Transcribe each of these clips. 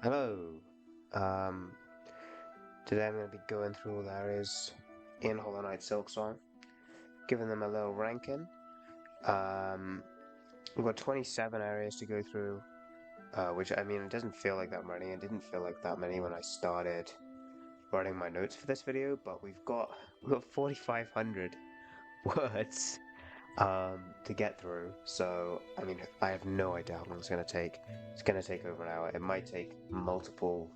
Hello. Um, Today I'm going to be going through all the areas in Hollow Knight Silksong, giving them a little ranking. Um, we've got 27 areas to go through, which I mean, it doesn't feel like that many. It didn't feel like that many when I started writing my notes for this video, but we've got 4,500 words to get through. So I mean, I have no idea how long it's going to take. It's going to take over an hour. It might take multiple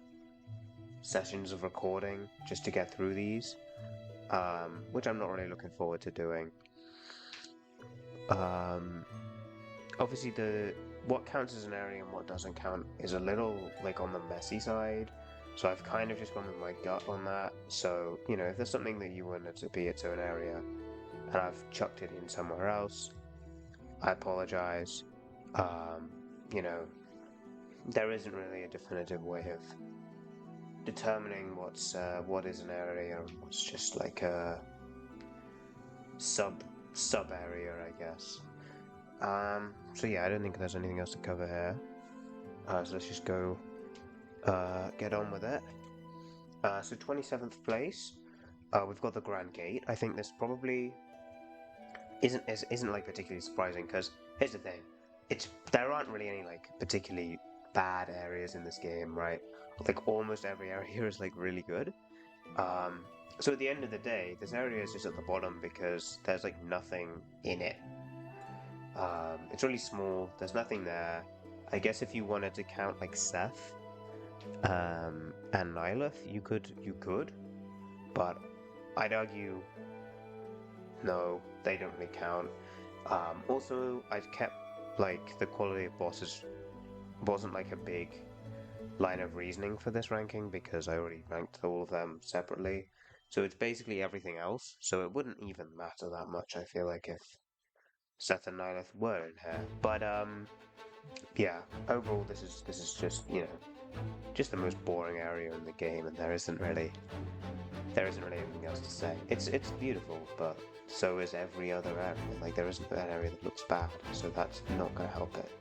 sessions of recording just to get through these, which I'm not really looking forward to doing. Um, Obviously, the what counts as an area and what doesn't count is a little like on the messy side. So I've kind of just gone with my gut on that. So if there's something that you wanted to be its own area, and I've chucked it in somewhere else, I apologize. Um, you know, there isn't really a definitive way of determining what is an area and what's just like a sub area, I guess. So yeah, I don't think there's anything else to cover here. So let's just go get on with it. So 27th place, we've got the Grand Gate. I think this probably isn't like particularly surprising because here's the thing, there aren't really any like particularly bad areas in this game, right? Like almost every area is like really good. Um, so at the end of the day, this area is just at the bottom because there's like nothing in it. It's really small. There's nothing there. I guess if you wanted to count like Seth, and Nihilith, you could, but I'd argue no, they don't really count. Also, I've kept like the quality of bosses wasn't like a big line of reasoning for this ranking because I already ranked all of them separately. So it's basically everything else. So it wouldn't even matter that much, I feel like, if Seth and Nihilith were in here. But yeah, overall this is just, just the most boring area in the game, and there isn't really anything else to say. It's beautiful, but so is every other area. Like there isn't an area that looks bad, so that's not gonna help it.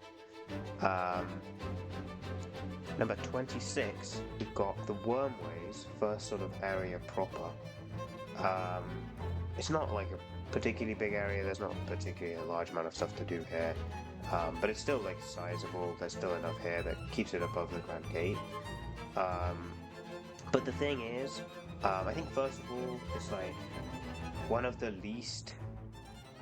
Number 26, we've got the Wormways, first sort of area proper. Um, it's not like a particularly big area. There's not particularly a large amount of stuff to do here, but it's still like sizable. There's still enough here that keeps it above the Grand Gate. Um, but the thing is, I think first of all, it's like one of the least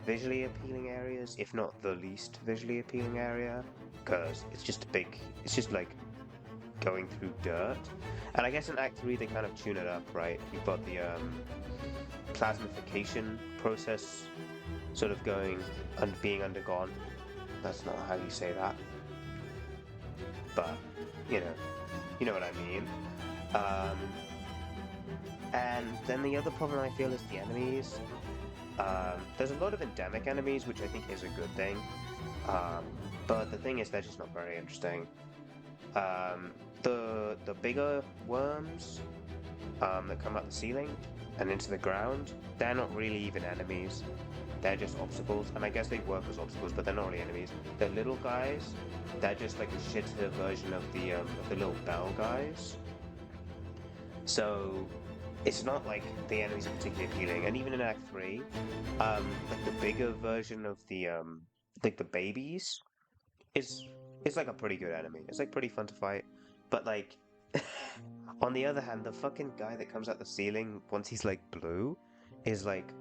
visually appealing areas, if not the least visually appealing area, because it's just big. It's just like going through dirt. And I guess in Act 3 they kind of tune it up, right? You've got the plasmification process sort of going and being undergone. That's not how you say that, but you know, you know what I mean. Um, and then the other problem I feel is the enemies. There's a lot of endemic enemies, which I think is a good thing. Um, but the thing is, they're just not very interesting. The bigger worms that come up the ceiling and into the ground, they're not really even enemies. They're just obstacles, and I guess they work as obstacles, but they're not really enemies. The little guys, they're just like a shitter version of the little bell guys. So it's not like the enemies are particularly appealing. And even in Act 3, like the bigger version of the babies is is like a pretty good enemy. It's like pretty fun to fight. But like on the other hand, the fucking guy that comes out the ceiling once he's like blue is like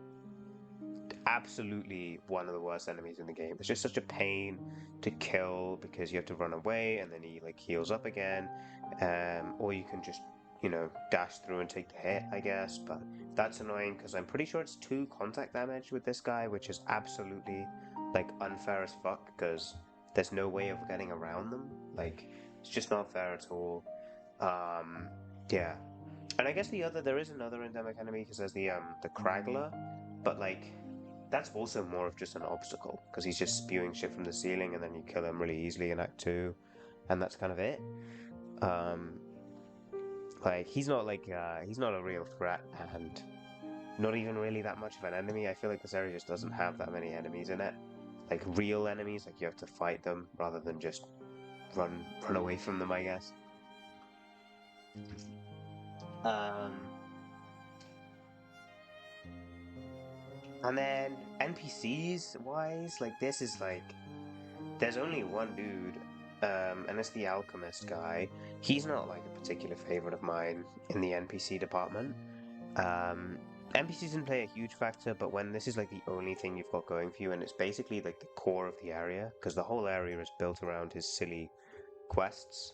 absolutely one of the worst enemies in the game. It's just such a pain to kill because you have to run away and then he like heals up again. Or you can just, dash through and take the hit, I guess. But that's annoying because I'm pretty sure it's 2 contact damage with this guy, which is absolutely like unfair as fuck because there's no way of getting around them. Like, it's just not fair at all. Yeah. And I guess there is another endemic enemy because there's the Kragler, but like that's also more of just an obstacle because he's just spewing shit from the ceiling and then you kill him really easily in Act 2, and that's kind of it. Um, like he's not a real threat and not even really that much of an enemy. I feel like this area just doesn't have that many enemies in it. Like real enemies, like you have to fight them rather than just run away from them, I guess. Um, and then NPCs wise, like this is like there's only one dude, and it's the alchemist guy. He's not like a particular favorite of mine in the NPC department. Um, NPCs didn't play a huge factor, but when this is like the only thing you've got going for you, and it's basically like the core of the area, because the whole area is built around his silly quests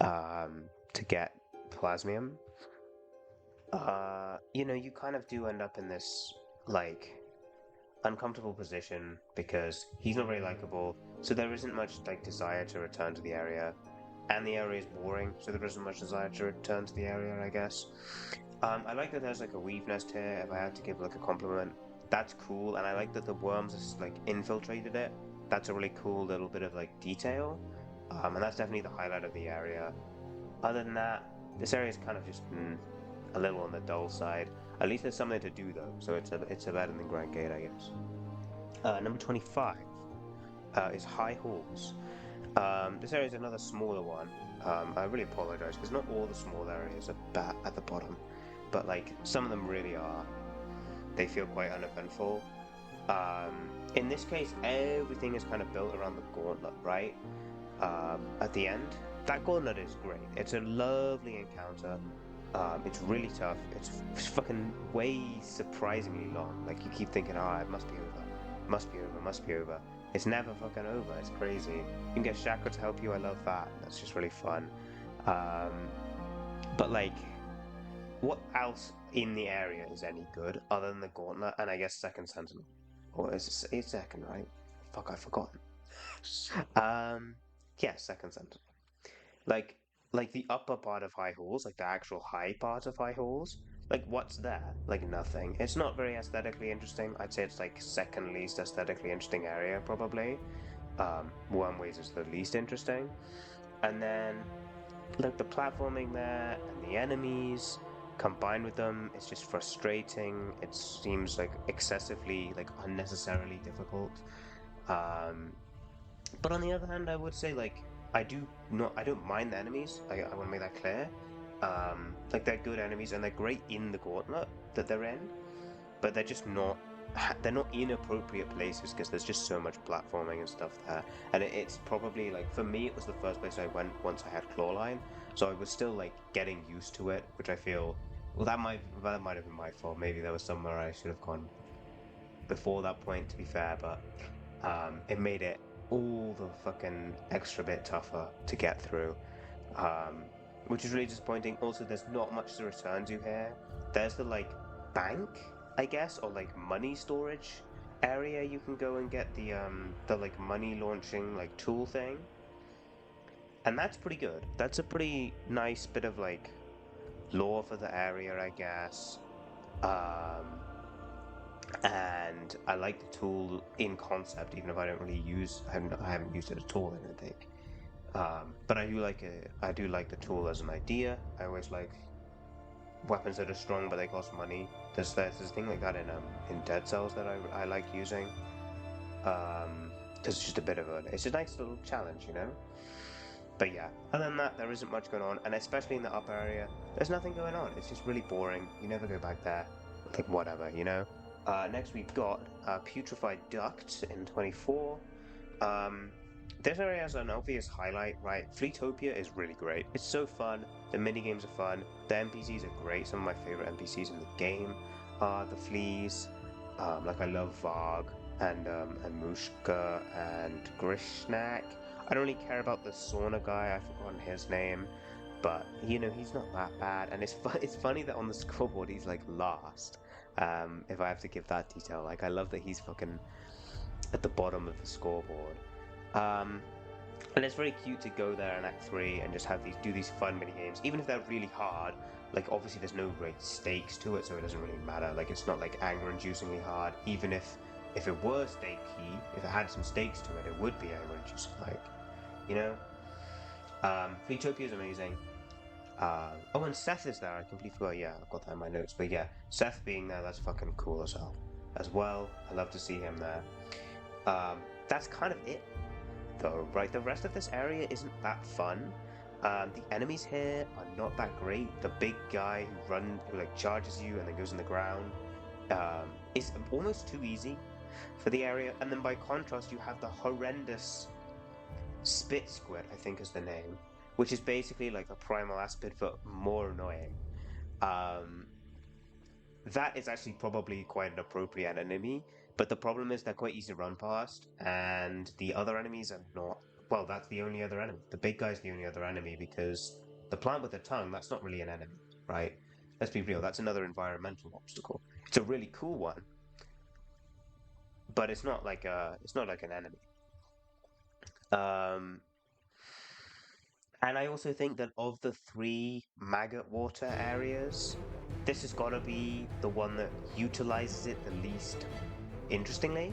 to get plasmium. You kind of do end up in this like uncomfortable position because he's not very likable, so there isn't much like desire to return to the area, and the area is boring, so there isn't much desire to return to the area, I guess. I like that there's like a weave nest here. If I had to give like a compliment, that's cool, and I like that the worms has like infiltrated it. That's a really cool little bit of like detail, and that's definitely the highlight of the area. Other than that, this area is kind of just a little on the dull side. At least there's something to do though, so it's a better than Grand Gate, I guess. Number 25 is High Halls. This area is another smaller one. I really apologize because not all the small areas are bad at the bottom, but like some of them really are. They feel quite uneventful. In this case, everything is kind of built around the gauntlet, right? At the end, that gauntlet is great. It's a lovely encounter. It's really tough. It's fucking way surprisingly long. Like you keep thinking, oh, it must be over, must be over, must be over. It's never fucking over. It's crazy. You can get Chakra to help you. I love that. That's just really fun. But like, what else in the area is any good other than the gauntlet? And I guess Second Sentinel, or is it second, right? Fuck, I've forgotten. Yeah, Second Sentinel. Like like the upper part of High Halls, like the actual high part of High Halls, like what's there? Like nothing. It's not very aesthetically interesting. I'd say it's like second least aesthetically interesting area probably. Wormways is the least interesting. And then like the platforming there and the enemies combined with them, it's just frustrating. It seems like excessively like unnecessarily difficult. Um but on the other hand, I would say like I don't mind the enemies. I want to make that clear. Like they're good enemies and they're great in the gauntlet that they're in, but they're just not. They're not inappropriate places because there's just so much platforming and stuff there. And it's probably like for me, it was the first place I went once I had Clawline, so I was still like getting used to it, which I feel well that might have been my fault. Maybe there was somewhere I should have gone before that point, to be fair, but it made it all the fucking extra bit tougher to get through, um, which is really disappointing. Also, there's not much to return to here. There's the like bank, I guess, or like money storage area you can go and get the like money launching like tool thing, and that's pretty good. That's a pretty nice bit of like lore for the area, I guess. Um, and I like the tool in concept, even if I don't really I haven't used it at all. I don't think. But I do like it. I do like the tool as an idea. I always like weapons that are strong but they cost money. There's this thing like that in Dead Cells that I like using. Because it's just a bit of it's a nice little challenge, you know. But yeah, other than that, there isn't much going on, and especially in the upper area, there's nothing going on. It's just really boring. You never go back there. Like whatever, you know. Next we've got Putrefied Duct in 24. This area has an obvious highlight, right? Fleetopia is really great. It's so fun. The minigames are fun. The NPCs are great. Some of my favorite NPCs in the game are the fleas. Like I love Varg and Mushka and Grishnak. I don't really care about the sauna guy. I've forgotten his name, but you know he's not that bad. And it's funny that on the scoreboard he's like last. If I have to give that detail, like I love that he's fucking at the bottom of the scoreboard. And it's very cute to go there in Act 3 and just do these fun mini games, even if they're really hard. Like obviously there's no great stakes to it, so it doesn't really matter. Like it's not like anger-inducingly hard. Even if it were stakey, if it had some stakes to it, it would be anger-inducing. Like, you know. Fleetopia is amazing. Oh, and Seth is there. I completely forgot. Yeah, I've got that in my notes. But yeah, Seth being there, that's fucking cool as hell. As well, I love to see him there. That's kind of it, though, right? The rest of this area isn't that fun. The enemies here are not that great. The big guy who like charges you and then goes in the ground is almost too easy for the area. And then by contrast, you have the horrendous Spit Squid, I think is the name, which is basically like a primal aspid but more annoying. Um, that is actually probably quite an appropriate enemy, but the problem is they're quite easy to run past, and the other enemies are not. Well, that's the only other enemy. The big guy's the only other enemy because the plant with the tongue, that's not really an enemy, right? Let's be real, that's another environmental obstacle. It's a really cool one, but it's not like an enemy. Um, and I also think that of the three maggot water areas, this has got to be the one that utilizes it the least interestingly.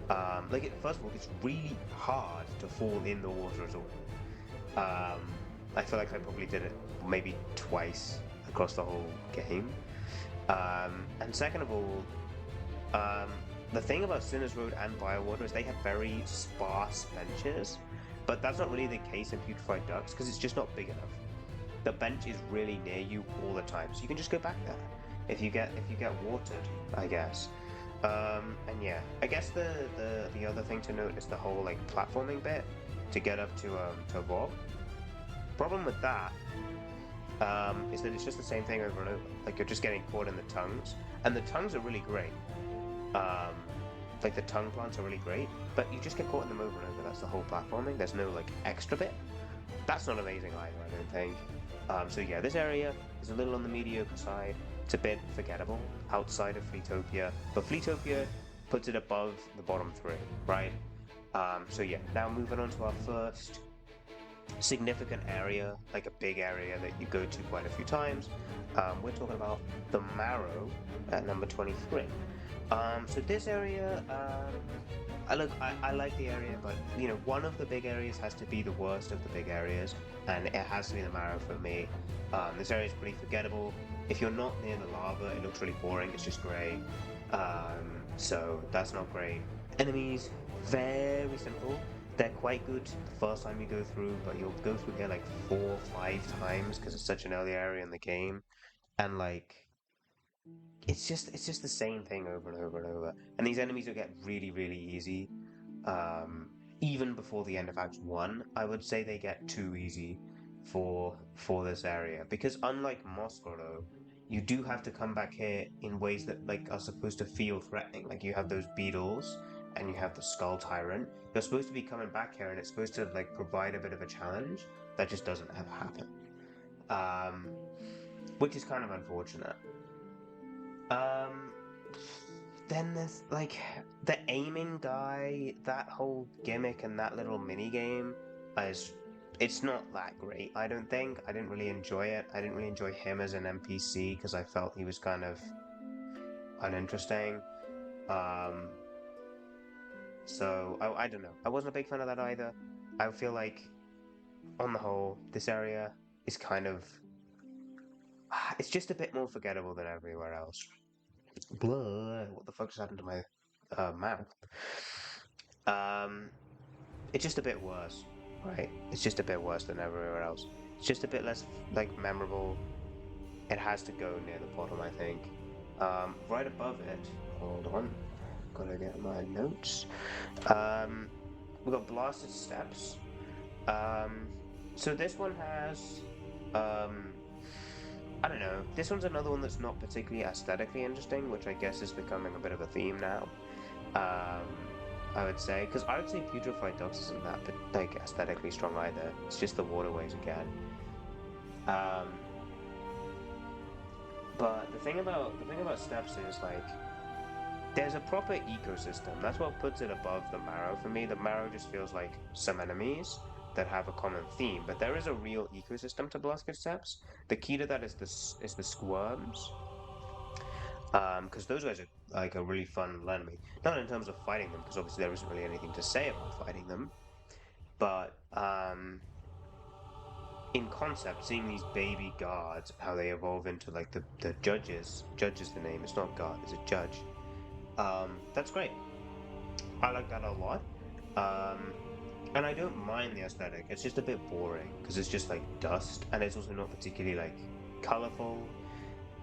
First of all, it's really hard to fall in the water at all. I feel like I probably did it maybe twice across the whole game. And second of all, um, the thing about Sinner's Road and Biowater is they have very sparse benches, but that's not really the case in Putrefied Ducks because it's just not big enough. The bench is really near you all the time, so you can just go back there if you get watered, I guess. And yeah, I guess the other thing to note is the whole like platforming bit to get up to Vogue. Problem with that is that it's just the same thing over and over. Like you're just getting caught in the tongues, and the tongues are really great. Like the tongue plants are really great, but you just get caught in them over and over. That's the whole platforming. There's no like extra bit. That's not amazing either, I don't think. So yeah, this area is a little on the mediocre side. It's a bit forgettable outside of Fleetopia, but Fleetopia puts it above the bottom three, right? So yeah, now moving on to our first significant area, like a big area that you go to quite a few times. We're talking about the Marrow at number 23. So this area, I like the area, but you know, one of the big areas has to be the worst of the big areas, and it has to be the Marrow for me. This area is pretty forgettable. If you're not near the lava, it looks really boring. It's just grey, so that's not great. Enemies, very simple. They're quite good the first time you go through, but you'll go through here like 4 or 5 times because it's such an early area in the game, and like it's just the same thing over and over and over. And these enemies will get really easy. Even before the end of Act 1, I would say they get too easy for this area. Because unlike Moscow, you do have to come back here in ways that like are supposed to feel threatening. Like you have those beetles and you have the Skull Tyrant. You're supposed to be coming back here and it's supposed to like provide a bit of a challenge. That just doesn't ever happen. Which is kind of unfortunate. Then there's like the aiming guy, that whole gimmick and that little mini game it's not that great, I don't think. I didn't really enjoy it. I didn't really enjoy him as an NPC because I felt he was kind of uninteresting. So I don't know. I wasn't a big fan of that either. I feel like on the whole, this area is kind of it's just a bit more forgettable than everywhere else. Blah, what the fuck just happened to my mouth? It's just a bit worse, right? It's just a bit worse than everywhere else. It's just a bit less like memorable. It has to go near the bottom, I think. Right above it, hold on, gotta get my notes. We've got Blasted Steps. So this one has I don't know. This one's another one that's not particularly aesthetically interesting, which I guess is becoming a bit of a theme now. I would say, because I would say Putrefied Ducks isn't that like aesthetically strong either. It's just the waterways again. But the thing about Steps is like there's a proper ecosystem. That's what puts it above the Marrow for me. The Marrow just feels like some enemies that have a common theme, but there is a real ecosystem to Blasted Steps. The key to that is the squirms, because those guys are like a really fun enemy. Not in terms of fighting them, because obviously there isn't really anything to say about fighting them, but in concept, seeing these baby guards, how they evolve into like the judges. Judge is the name. It's not guard. It's a judge. That's great. I like that a lot. And I don't mind the aesthetic. It's just a bit boring because it's just like dust, and it's also not particularly like colorful.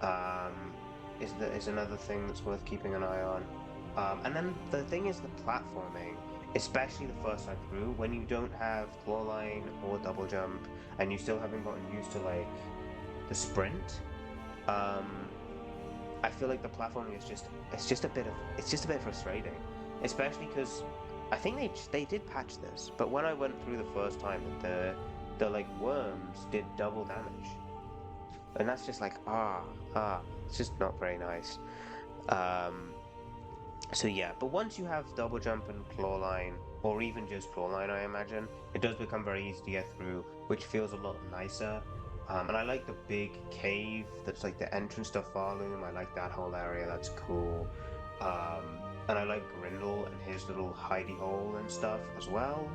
Um, is another thing that's worth keeping an eye on. And then the thing is the platforming, especially the first time through, when you don't have claw line or double jump, and you still haven't gotten used to like the sprint. Um, I feel like the platforming is just it's just a bit frustrating, especially because I think they did patch this, but when I went through the first time, the like worms did double damage, and that's just like it's just not very nice. Um, so yeah, but once you have double jump and claw line, or even just claw line, I imagine it does become very easy to get through, which feels a lot nicer. And I like the big cave that's like the entrance to Farloom. I like that whole area. That's cool. And I like Grindel and his little hidey hole and stuff as well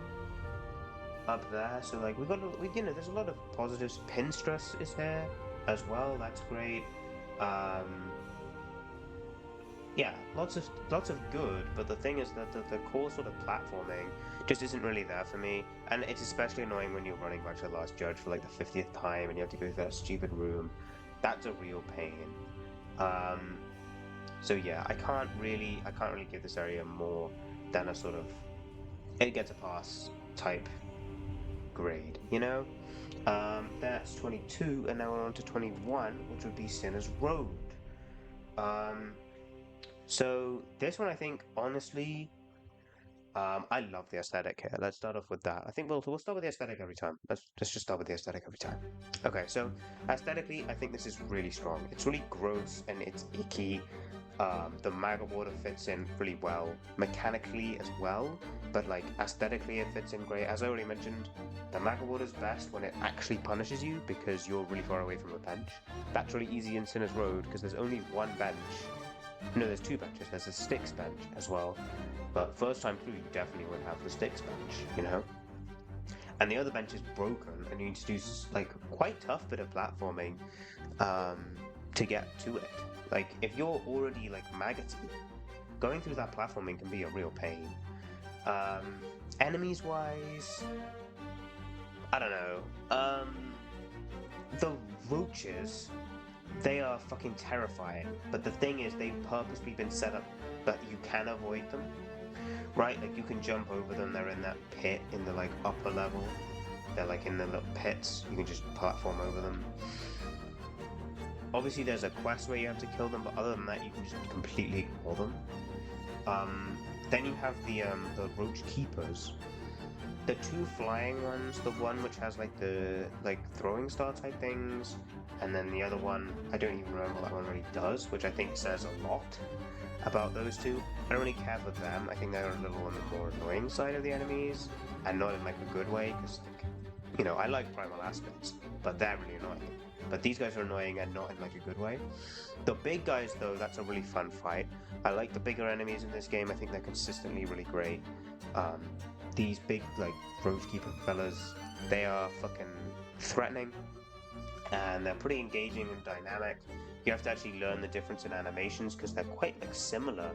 up there. So like there's a lot of positives. Pinstress is there as well. That's great. Um, yeah, lots of good, but the thing is that the core sort of platforming just isn't really there for me, and it's especially annoying when you're running back to the last judge for like the 50th time and you have to go through that stupid room. That's a real pain. Um, so yeah, I can't really give this area more than a sort of it gets a pass type grade, you know? That's 22, and now we're on to 21, which would be Sinner's Road. Um, So this one, I think, honestly, I love the aesthetic here. Let's start off with that. I think we'll start with the aesthetic every time. Let's just start with the aesthetic every time. Okay, so aesthetically, I think this is really strong. It's really gross and it's icky. The Maga Water fits in really well, mechanically as well, but like aesthetically, it fits in great. As I already mentioned, the Maga Water is best when it actually punishes you because you're really far away from a bench. That's really easy in Sinner's Road because there's only one bench. No, there's two benches. There's a sticks bench as well. But first time through, you definitely would have the sticks bench, you know? And the other bench is broken, and you need to do like quite tough bit of platforming um, to get to it. Like if you're already like maggoty, going through that platforming can be a real pain. Enemies wise, I don't know. The roaches, they are fucking terrifying. But the thing is, they've purposely been set up that you can avoid them, right? Like you can jump over them. They're in that pit in the like upper level. They're like in the little pits. You can just platform over them. Obviously, there's a quest where you have to kill them, but other than that, you can just completely ignore them. Then you have the roach keepers. The two flying ones, the one which has like the like throwing star type things, and then the other one, I don't even remember what that one really does, which I think says a lot about those two. I don't really care for them. I think they're a little on the more annoying side of the enemies, and not in like a good way, because like, I like primal aspects, but they're really annoying. But these guys are annoying and not in like a good way. The big guys though, that's a really fun fight. I like the bigger enemies in this game. I think they're consistently really great. Um, these big like roach keeper fellas, they are fucking threatening, and they're pretty engaging and dynamic. You have to actually learn the difference in animations because they're quite like similar.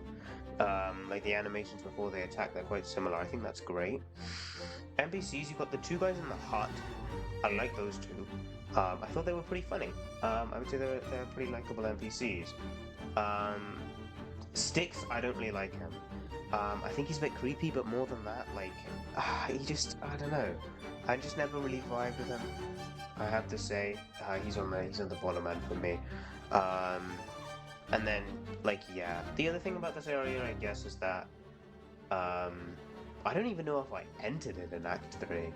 Like the animations before they attack, they're quite similar. I think that's great. NPCs, you've got the two guys in the hut. I like those two. I thought they were pretty funny. I would say they're pretty likable NPCs. Sticks, I don't really like him. I think he's a bit creepy, but more than that, like, I don't know. I just never really vibed with him. I have to say, he's on the bottom end for me. And then, like, yeah. The other thing about this area, I guess, is that, I don't even know if I entered it in Act 3,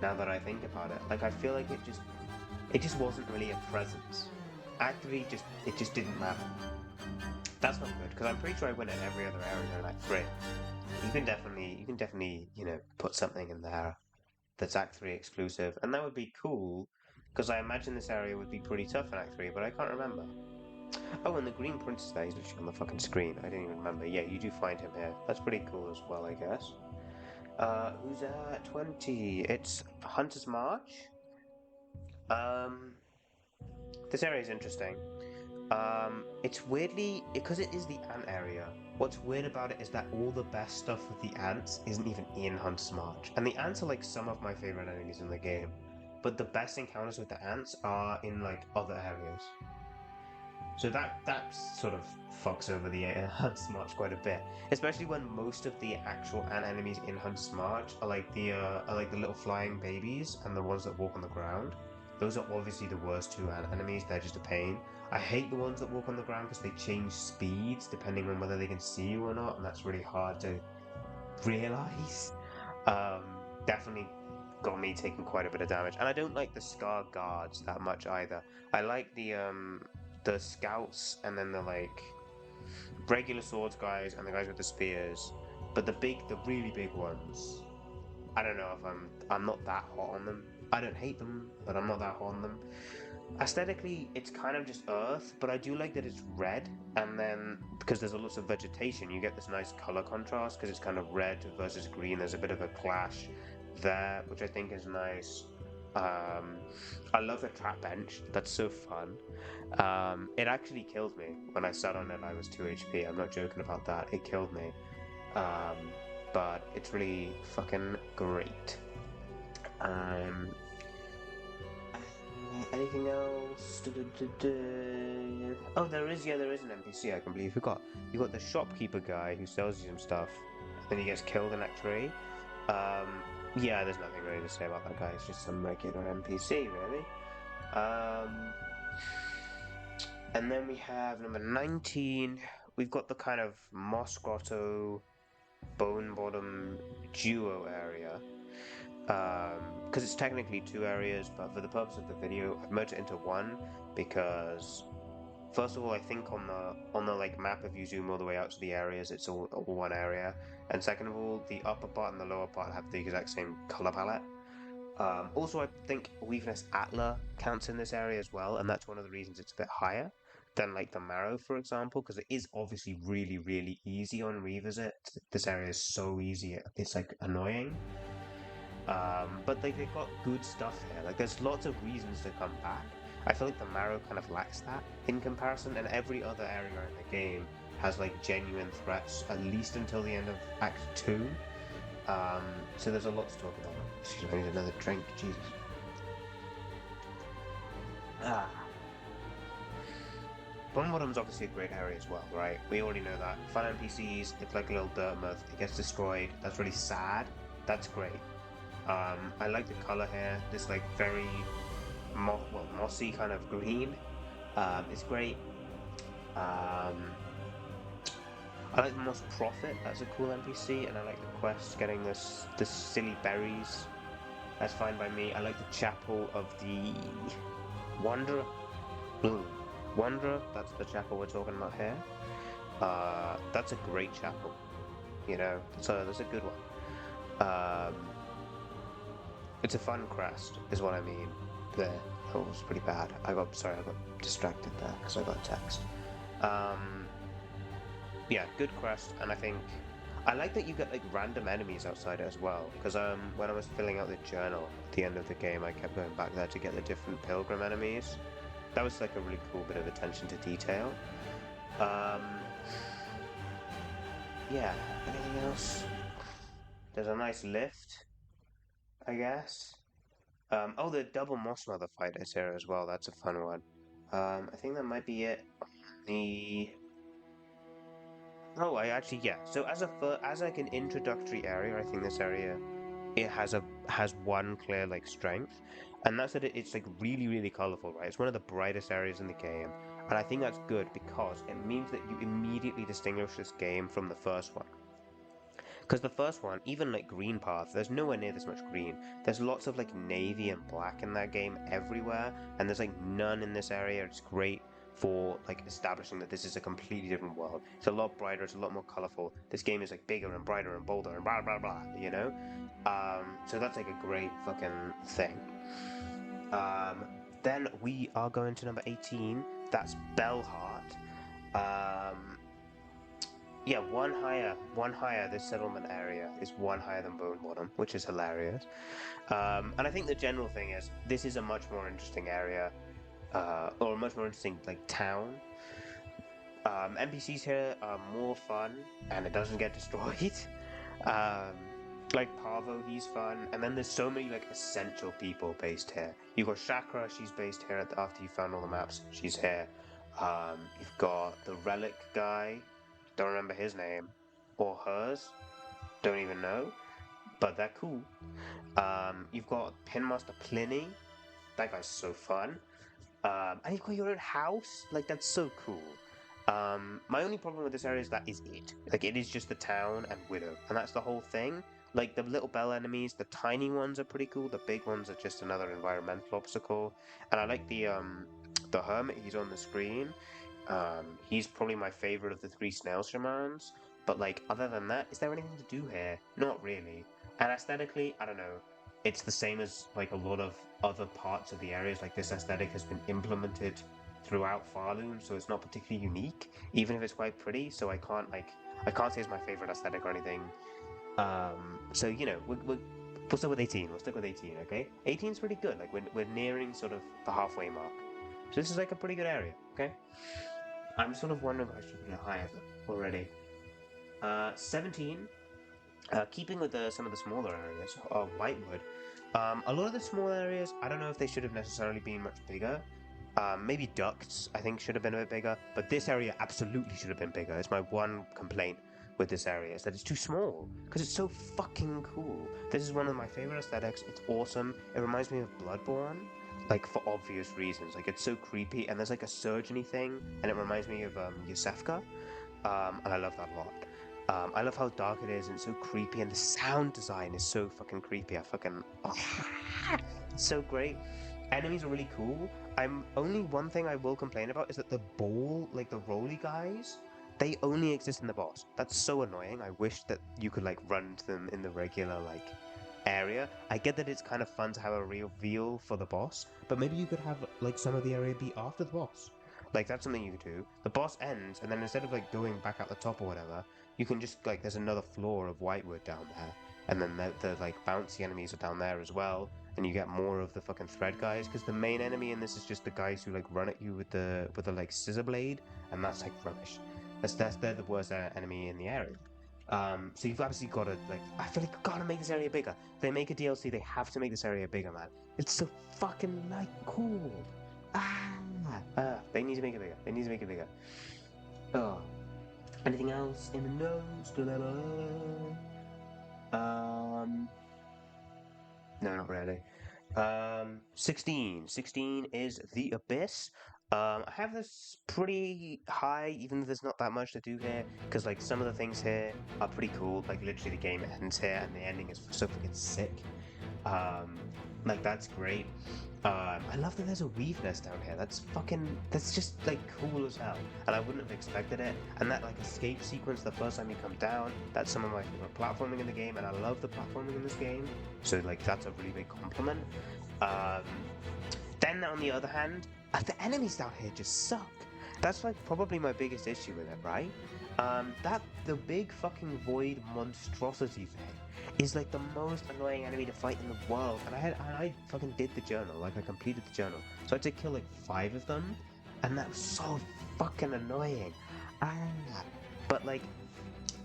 now that I think about it. Like, I feel like it just wasn't really a presence. Act 3 it just didn't matter. That's not good, because I'm pretty sure I went in every other area in Act 3. You can definitely, put something in there that's Act 3 exclusive, and that would be cool, because I imagine this area would be pretty tough in Act 3, but I can't remember. Oh, and the green prince is there, he's literally on the fucking screen. I didn't even remember. Yeah, you do find him here. That's pretty cool as well, I guess. Who's at 20? It's Hunter's March. Um, this area is interesting. It's weirdly because it is the ant area. What's weird about it is that all the best stuff with the ants isn't even in Hunter's March, and the ants are like some of my favorite enemies in the game. But the best encounters with the ants are in like other areas. So that sort of fucks over the Hunt's March quite a bit, especially when most of the actual ant enemies in Hunt's March are like the little flying babies and the ones that walk on the ground. Those are obviously the worst two ant enemies. They're just a pain. I hate the ones that walk on the ground because they change speeds depending on whether they can see you or not, and that's really hard to realize. Um, Definitely got me taking quite a bit of damage, and I don't like the Scar guards that much either. I like the scouts and then the like regular swords guys and the guys with the spears, but the really big ones. I don't know if I'm not that hot on them. I don't hate them, but I'm not that hot on them. Aesthetically, it's kind of just earth, but I do like that it's red, and then because there's a lots of vegetation, you get this nice color contrast because it's kind of red versus green. There's a bit of a clash there, which I think is nice. Um, I love the trap bench. That's so fun. It actually killed me when I sat on it. I was 2 HP. I'm not joking about that. It killed me. Um, but it's really fucking great. Um, Anything else? Oh, there is an NPC. I completely forgot. You got the shopkeeper guy who sells you some stuff, and then he gets killed in Act 3. Yeah, there's nothing really to say about that guy. It's just some regular NPC, really. And then we have number 19. We've got the kind of Moss Grotto, Bone Bottom duo area. Because it's technically two areas, but for the purpose of the video, I've merged it into one because, first of all, I think on the like map, if you zoom all the way out to the areas, it's all one area, and second of all, the upper part and the lower part have the exact same color palette. Also, I think Weakness Atla counts in this area as well, and that's one of the reasons it's a bit higher than like the Marrow, for example, because it is obviously really, really easy on revisit. This area is so easy, it's like annoying. But like they've got good stuff here. Like there's lots of reasons to come back. I feel like the Marrow kind of lacks that in comparison, and every other area in the game has like genuine threats, at least until the end of Act 2. So there's a lot to talk about. Excuse me, I need another drink, Jesus. Ah. Bottom's obviously a great area as well, right? We already know that. Fun NPCs, it's like a little dirt moth, it gets destroyed, that's really sad. That's great. I like the color here, this like very mossy kind of green. It's great. I like the Moss Prophet, that's a cool NPC, and I like the quest getting this silly berries. That's fine by me. I like the Chapel of the Wanderer. Wanderer, that's the chapel we're talking about here. That's a great chapel. You know, so that's a good one. It's a fun crest, is what I mean. There, that was pretty bad. I got distracted there because I got a text. Yeah, good crest, and I think I like that you get like random enemies outside it as well. Because when I was filling out the journal at the end of the game, I kept going back there to get the different pilgrim enemies. That was like a really cool bit of attention to detail. Yeah, anything else? There's a nice lift, I guess. Oh, the double Moss Mother fight is here as well. That's a fun one. I think that might be it. The I actually yeah. So as like an introductory area, I think this area it has one clear like strength, and that's that it's like really really colorful, right? It's one of the brightest areas in the game, and I think that's good because it means that you immediately distinguish this game from the first one. Because the first one, even like Green Path, there's nowhere near this much green. There's lots of like navy and black in that game everywhere, and there's like none in this area. It's great for like establishing that this is a completely different world. It's a lot brighter, it's a lot more colorful. This game is like bigger and brighter and bolder and blah blah blah, you know? So that's like a great fucking thing. Then we are going to number 18. That's Bellheart. Yeah, one higher. This settlement area is one higher than Bone Bottom, which is hilarious. And I think the general thing is this is a much more interesting area, or a much more interesting like town. NPCs here are more fun, and it doesn't get destroyed. Um, like Parvo, he's fun, and then there's so many like essential people based here. You've got Chakra, she's based here after you found all the maps. She's here. You've got the Relic guy. Don't remember his name or hers. Don't even know, but they're cool. You've got Pinmaster Pliny. That guy's so fun. And you've got your own house. Like that's so cool. My only problem with this area is that is it. Like it is just the town and Widow, and that's the whole thing. Like the little bell enemies, the tiny ones are pretty cool. The big ones are just another environmental obstacle. And I like the hermit. He's on the screen. He's probably my favorite of the three snail shamans. But like other than that, is there anything to do here? Not really. And aesthetically, I don't know. It's the same as like a lot of other parts of the areas. Like this aesthetic has been implemented throughout Farloon, so it's not particularly unique, even if it's quite pretty. So I can't say it's my favorite aesthetic or anything. So you know, we'll stick with 18. We'll stick with 18, okay? 18 is pretty good. Like we're nearing sort of the halfway mark. So this is like a pretty good area, okay? I'm sort of wondering if I should put it higher already. 17. Keeping with some of the smaller areas, Whitewood. A lot of the small areas, I don't know if they should have necessarily been much bigger. Maybe ducts, I think, should have been a bit bigger, but this area absolutely should have been bigger. It's my one complaint with this area, is that it's too small, because it's so fucking cool. This is one of my favorite aesthetics. It's awesome. It reminds me of Bloodborne, like, for obvious reasons. Like, it's so creepy, and there's, like, a surgery thing, and it reminds me of Yosefka, and I love that a lot. I love how dark it is and it's so creepy, and the sound design is so fucking creepy. I fucking it's so great. Enemies are really cool. I'm only one thing I will complain about is that the ball, like the roly guys, they only exist in the boss. That's so annoying. I wish that you could like run to them in the regular like area. I get that it's kind of fun to have a reveal for the boss, but maybe you could have like some of the area be after the boss. Like that's something you could do. The boss ends, and then instead of like going back at the top or whatever, you can just like there's another floor of Whitewood down there, and then the like bouncy enemies are down there as well, and you get more of the fucking thread guys because the main enemy in this is just the guys who like run at you with the like scissor blade, and that's like rubbish. They're the worst enemy in the area. So you've obviously got to like I feel like you've got to make this area bigger. If they make a DLC, they have to make this area bigger, man. It's so fucking like cool. They need to make it bigger. They need to make it bigger. Oh. Anything else in the notes? No, not really. 16. 16 is The Abyss. I have this pretty high, even though there's not that much to do here, because like some of the things here are pretty cool. Like literally the game ends here, and the ending is so fucking sick. Like that's great. I love that there's a weave nest down here. That's just like cool as hell. And I wouldn't have expected it. And that like escape sequence the first time you come down, that's some of my favorite platforming in the game, and I love the platforming in this game. So like that's a really big compliment. Then on the other hand, the enemies down here just suck. That's like probably my biggest issue with it, right? The big fucking void monstrosity thing is like the most annoying enemy to fight in the world. And I fucking did the journal, like I completed the journal. So I had to kill like 5 of them, and that was so fucking annoying. But like,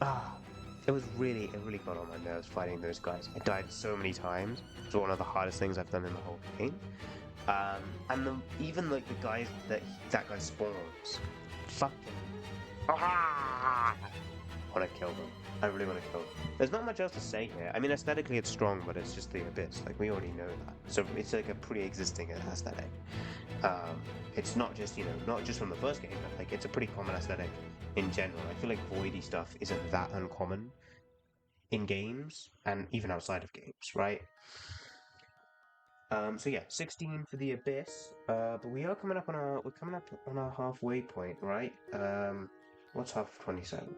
it really got on my nerves fighting those guys. I died so many times. It's one of the hardest things I've done in the whole game. Even like the guys that guy spawns, fucking, I want to kill them. I really want to kill them. There's not much else to say here. I mean, aesthetically it's strong, but it's just the Abyss. Like we already know that. So it's like a pre-existing aesthetic. It's not just not just from the first game, but like it's a pretty common aesthetic in general. I feel like voidy stuff isn't that uncommon in games and even outside of games, right? So yeah, 16 for the Abyss. But we're coming up on our halfway point, right? What's half of 27?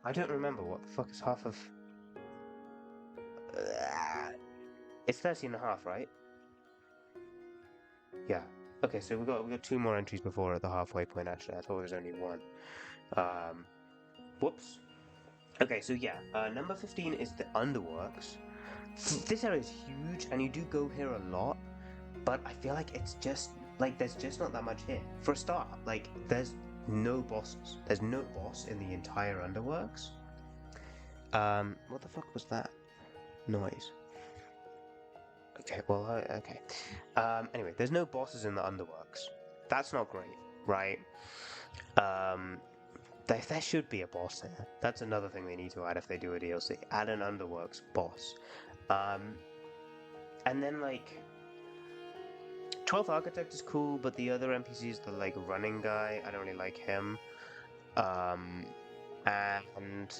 I don't remember what the fuck is half of. It's 30 and a half, right? Yeah. Okay, so we got 2 more entries before at the halfway point. Actually, I thought it was only 1. Whoops. Okay, so yeah, number 15 is the Underworks. This area is huge, and you do go here a lot, but I feel like it's just like there's just not that much here. For a start, like there's no bosses. There's no boss in the entire Underworks. What the fuck was that noise? Okay, well, okay. Anyway, there's no bosses in the Underworks. That's not great, right? Um, there should be a boss here. That's another thing they need to add if they do a DLC. Add an Underworks boss. Um, and then like 12th Architect is cool, but the other NPCs, the like running guy, I don't really like him. Um, and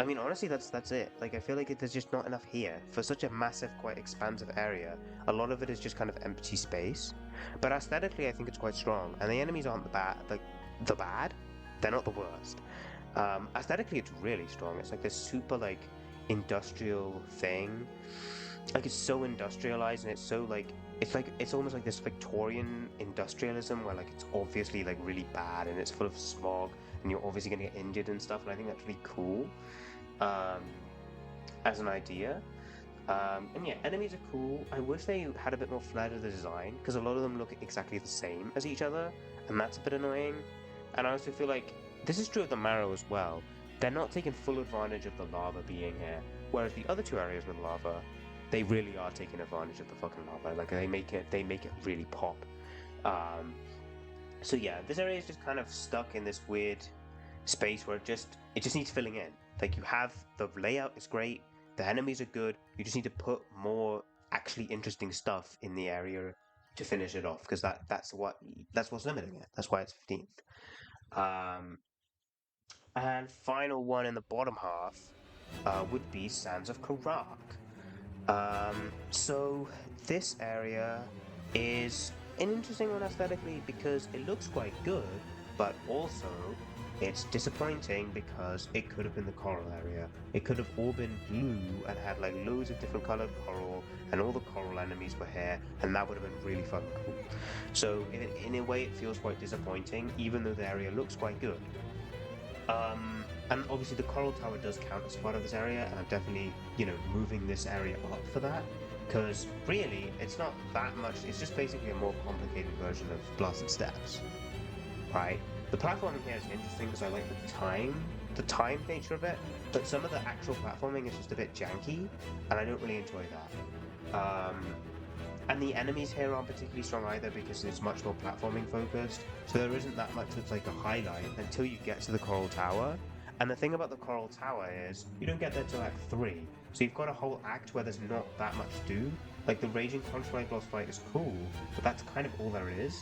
I mean, honestly, that's it. Like, I feel like there's just not enough here for such a massive, quite expansive area. A lot of it is just kind of empty space, but aesthetically, I think it's quite strong. And the enemies aren't the bad, like the bad. They're not the worst. Aesthetically, it's really strong. It's like this super like industrial thing. Like it's so industrialized and it's almost like this Victorian industrialism where like it's obviously like really bad and it's full of smog and you're obviously gonna get injured and stuff. And I think that's really cool um, as an idea. And yeah, enemies are cool. I wish they had a bit more flair to the design because a lot of them look exactly the same as each other, and that's a bit annoying. And I also feel like this is true of the Marrow as well. They're not taking full advantage of the lava being here, whereas the other two areas with lava, they really are taking advantage of the fucking lava. Like they make it really pop. Um, so yeah, this area is just kind of stuck in this weird space where it just needs filling in. Like you have the layout is great, the enemies are good. You just need to put more actually interesting stuff in the area to finish it off because that's what's limiting it. That's why it's 15th. Um, and final one in the bottom half would be Sands of Karak. So this area is an interesting one aesthetically because it looks quite good, but also it's disappointing because it could have been the coral area. It could have all been blue and had like loads of different colored coral, and all the coral enemies were here, and that would have been really fucking cool. So in a way, it feels quite disappointing, even though the area looks quite good. And obviously the coral tower does count as part of this area, and I'm definitely, moving this area up for that. Because really, it's not that much, it's just basically a more complicated version of Blasted Steps, right? The platforming here is interesting because I like the time nature of it, but some of the actual platforming is just a bit janky, and I don't really enjoy that. And the enemies here aren't particularly strong either because it's much more platforming focused, so there isn't that much that's like a highlight until you get to the Coral Tower. And the thing about the Coral Tower is, you don't get there till Act 3, so you've got a whole act where there's not that much to do. Like, the Raging Contrite boss fight is cool, but that's kind of all there is.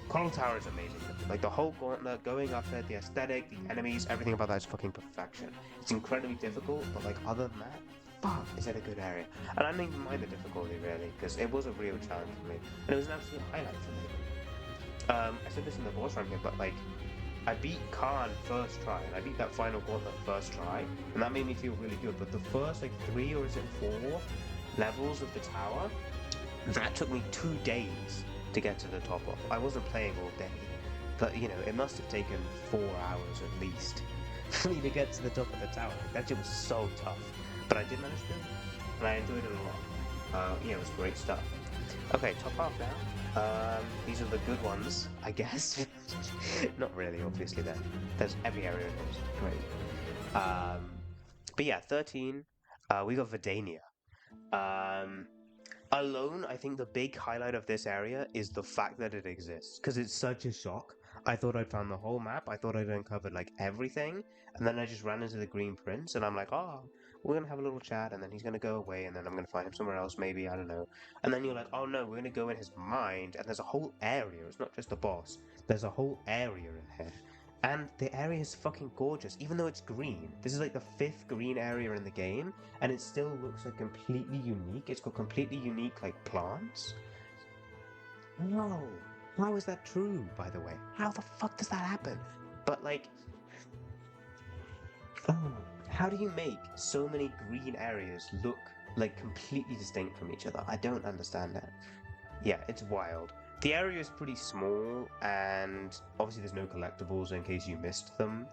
Coral Tower is amazing. Like, the whole gauntlet, going up there, the aesthetic, the enemies, everything about that is fucking perfection. It's incredibly difficult, but like, other than that, fuck, is it a good area? And I don't even mind the difficulty, really, because it was a real challenge for me, and it was an absolute highlight for me. I said this in the boss ranking, but like, I beat Khan first try, and I beat that final gauntlet first try, and that made me feel really good. But the first like 3 or is it 4 levels of the tower, that took me 2 days to get to the top of. I wasn't playing all day, but it must have taken 4 hours at least for me to get to the top of the tower. That shit was so tough, but I did manage to, and I enjoyed it a lot. Yeah, it was great stuff. Okay, top half now. These are the good ones, I guess. Not really, obviously. There's every area is great. But yeah, 13. We got Vidania. Um, Alone, I think the big highlight of this area is the fact that it exists, because it's such a shock. I thought I'd found the whole map, I thought I'd uncovered like everything, and then I just ran into the Green Prince, and I'm like, oh, we're gonna have a little chat, and then he's gonna go away, and then I'm gonna find him somewhere else, maybe, I don't know. And then you're like, oh no, we're gonna go in his mind, and there's a whole area, it's not just the boss, there's a whole area in here. And the area is fucking gorgeous, even though it's green. This is like the 5th green area in the game, and it still looks like completely unique. It's got completely unique like plants. No, how is that true? By the way, how the fuck does that happen? But like, oh, how do you make so many green areas look like completely distinct from each other? I don't understand that. Yeah, it's wild. The area is pretty small, and obviously there's no collectibles in case you missed them.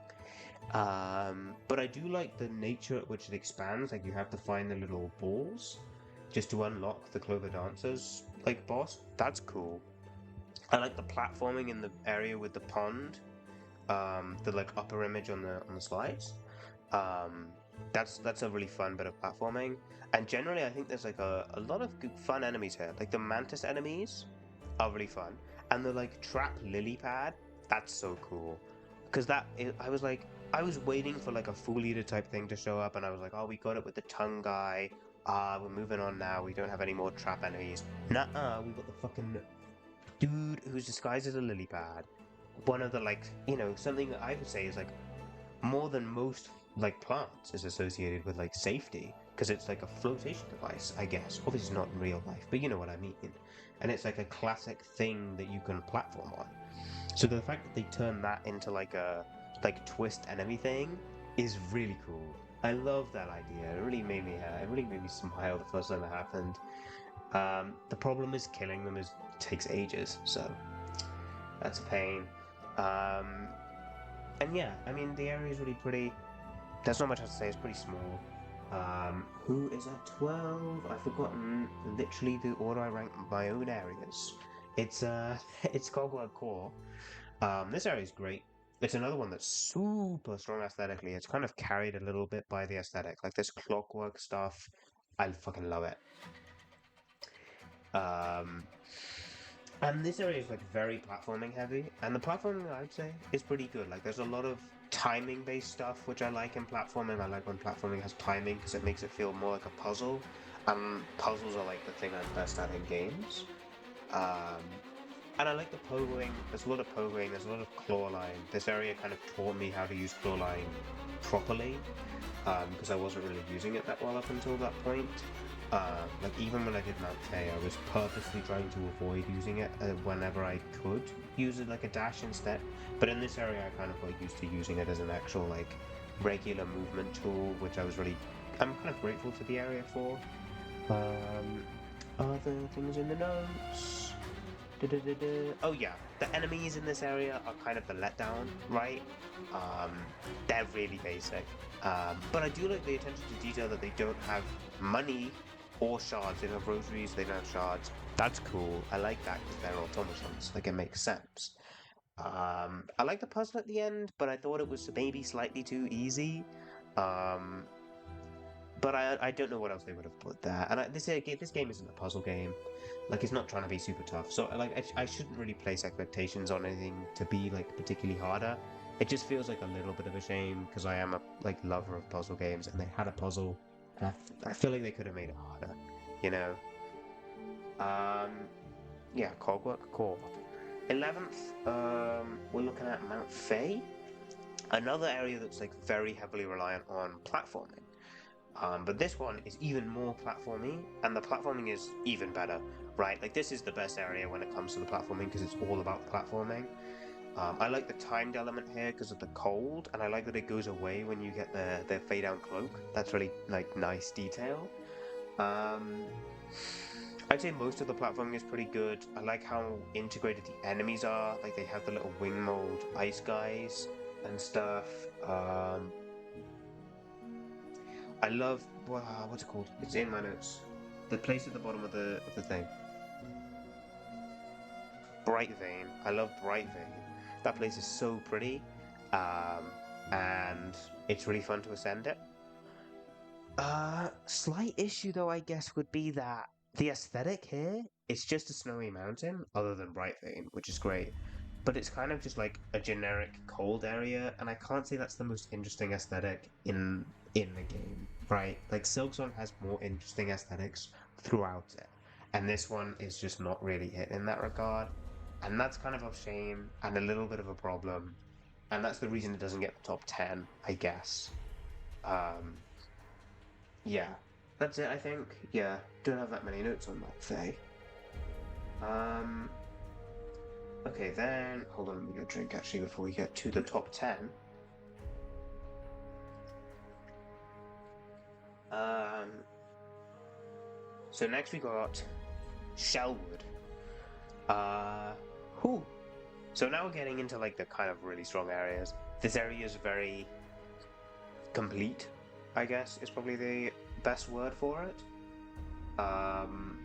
But I do like the nature at which it expands. Like you have to find the little balls just to unlock the Clover Dancers like boss. That's cool. I like the platforming in the area with the pond. The like upper image on the slides. Um, that's a really fun bit of platforming. And generally, I think there's like a lot of good, fun enemies here. Like the mantis enemies are really fun, and the like trap lily pad. That's so cool. Because I was like, I was waiting for like a Fool Eater type thing to show up, and I was like, oh, we got it with the tongue guy. We're moving on now. We don't have any more trap enemies. Nuh-uh, we got the fucking dude who's disguised as a lily pad. One of the like, something that I would say is like more than most like plants is associated with like safety because it's like a flotation device, I guess. Obviously not in real life, but you know what I mean. And it's like a classic thing that you can platform on. So the fact that they turn that into like a twist enemy thing is really cool. I love that idea. It really made me smile the first time it happened. The problem is killing them takes ages, so that's a pain. And yeah, I mean the area is really pretty. There's not much else to say. It's pretty small. Who is at 12? I've forgotten literally the order I rank my own areas. It's it's Cogwag Core. This area is great. It's another one that's super strong aesthetically. It's kind of carried a little bit by the aesthetic. Like this clockwork stuff, I fucking love it. And this area is like very platforming heavy, and the platforming I'd say is pretty good. Like there's a lot of timing based stuff which I like in platforming. I like when platforming has timing because it makes it feel more like a puzzle. Puzzles are like the thing I'm best at in games. Um, and I like the pogoing. There's a lot of pogoing. There's a lot of claw line. This area kind of taught me how to use claw line properly because I wasn't really using it that well up until that point. Like even when I did Mount Faye, I was purposely trying to avoid using it whenever I could use it like a dash instead. But in this area, I kind of like used to using it as an actual like regular movement tool, which I'm kind of grateful to the area for. Other things in the notes. Oh yeah, the enemies in this area are kind of the letdown, right? They're really basic. But I do like the attention to detail that they don't have money or shards. They don't have rosaries, they don't have shards. That's cool. I like that because they're automatons. Like it makes sense. I like the puzzle at the end, but I thought it was maybe slightly too easy. Um, but I don't know what else they would have put there. And this game isn't a puzzle game. Like it's not trying to be super tough. So like I shouldn't really place expectations on anything to be like particularly harder. It just feels like a little bit of a shame because I am a like lover of puzzle games, and they had a puzzle, and I feel like they could have made it harder, you know. Um, yeah, Cogwork Core. 11th, we're looking at Mount Faye, another area that's like very heavily reliant on platforming. But this one is even more platformy, and the platforming is even better, right? Like this is the best area when it comes to the platforming because it's all about platforming. I like the timed element here because of the cold, and I like that it goes away when you get the fade out cloak. That's really like nice detail. Um, I'd say most of the platforming is pretty good. I like how integrated the enemies are. Like they have the little wing mold ice guys and stuff. I love what's it called? It's in my notes. The place at the bottom of the thing. Bright Vein. I love Bright Vein. That place is so pretty, and it's really fun to ascend it. Slight issue though, I guess, would be that the aesthetic here, it's just a snowy mountain, other than Bright Vein, which is great. But it's kind of just like a generic cold area, and I can't say that's the most interesting aesthetic in the game, right? Like Silksong has more interesting aesthetics throughout it, and this one is just not really hit in that regard, and that's kind of a shame and a little bit of a problem, and that's the reason it doesn't get the top 10, I guess. Um, yeah, that's it. I think. Yeah, don't have that many notes on that Faye. Um, okay, then hold on, let me get a drink actually before we get to the top 10. Um, so next we got Shellwood. Who? So now we're getting into like the kind of really strong areas. This area is very complete, I guess, is probably the best word for it. Um,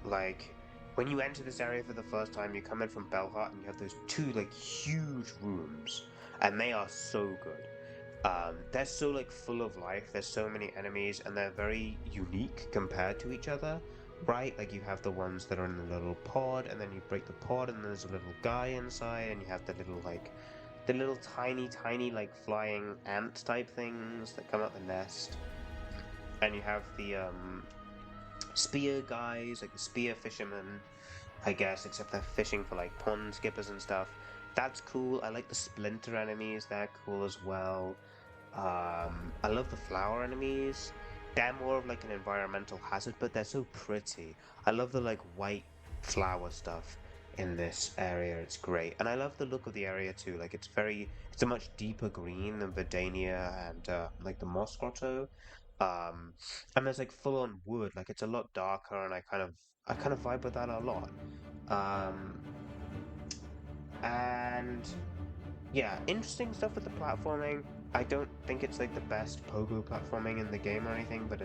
like when you enter this area for the first time, you come in from Belhart and you have those two like huge rooms, and they are so good. They're so like full of life. There's so many enemies, and they're very unique compared to each other, right? Like you have the ones that are in the little pod, and then you break the pod, and there's a little guy inside, and you have the little tiny like flying ant type things that come out the nest, and you have the spear guys, like the spear fishermen, I guess, except they're fishing for like pond skippers and stuff. That's cool. I like the splinter enemies, they're cool as well. I love the flower enemies. They're more of like an environmental hazard, but they're so pretty. I love the like white flower stuff in this area. It's great, and I love the look of the area too. Like it's a much deeper green than Verdania and like the Moss Grotto. Um, and there's like full on wood. Like it's a lot darker, and I kind of vibe with that a lot. Um, and yeah, interesting stuff with the platforming. I don't think it's like the best pogo platforming in the game or anything, but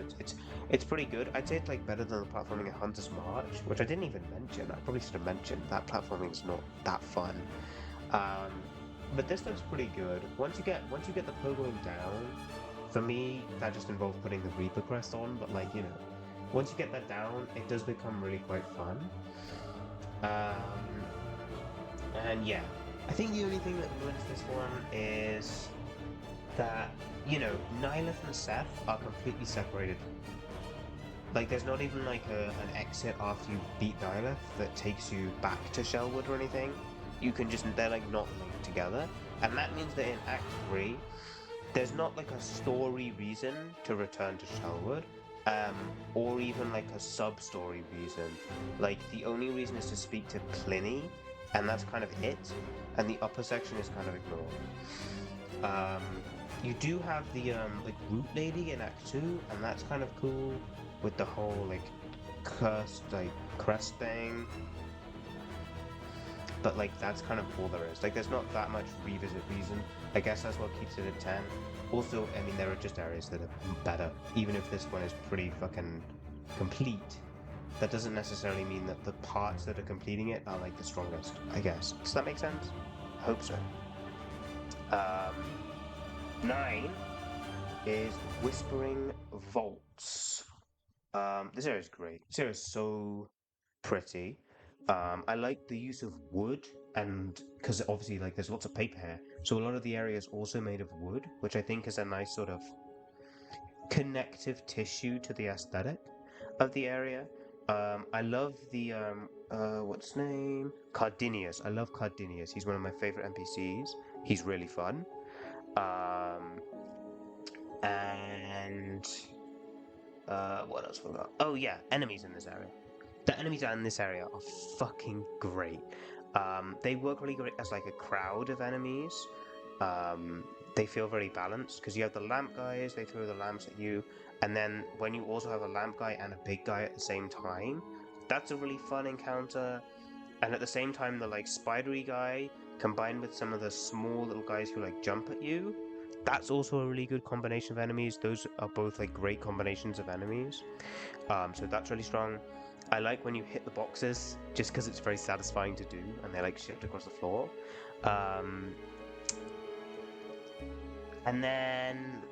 it's pretty good. I'd say it's like better than the platforming in Hunter's March, which I didn't even mention. I probably should have mentioned that platforming is not that fun. Um, but this looks pretty good. Once you get the pogoing down, for me that just involves putting the Reaper crest on. But like once you get that down, it does become really quite fun. And yeah, I think the only thing that ruins this one is that, Nihilith and Seth are completely separated. Like, there's not even like an exit after you beat Nihilith that takes you back to Shellwood or anything. They're like not linked together. And that means that in Act 3, there's not like a story reason to return to Shellwood. Or even like a sub-story reason. Like, the only reason is to speak to Pliny, and that's kind of it, and the upper section is kind of ignored. You do have the like Root Lady in Act 2, and that's kind of cool with the whole like cursed like crest thing. But like that's kind of all there is. Like there's not that much revisit reason. I guess that's what keeps it at 10. Also, I mean there are just areas that are better. Even if this one is pretty fucking complete, that doesn't necessarily mean that the parts that are completing it are like the strongest, I guess. Does that make sense? I hope so. 9 is Whispering Vaults. This area is great. This area is so pretty. I like the use of wood, and because obviously like there's lots of paper here, so a lot of the area is also made of wood, which I think is a nice sort of connective tissue to the aesthetic of the area. I love the what's his name? Cardinius. I love Cardinius. He's one of my favorite NPCs. He's really fun. Um, and what else forgot? Oh yeah, enemies in this area. The enemies in this area are fucking great. They work really great as like a crowd of enemies. Um, they feel very balanced because you have the lamp guys, they throw the lamps at you, and then when you also have a lamp guy and a big guy at the same time, that's a really fun encounter. And at the same time, the like spidery guy combined with some of the small little guys who like jump at you, that's also a really good combination of enemies. Those are both like great combinations of enemies. So that's really strong. I like when you hit the boxes just because it's very satisfying to do, and they like shift across the floor. And then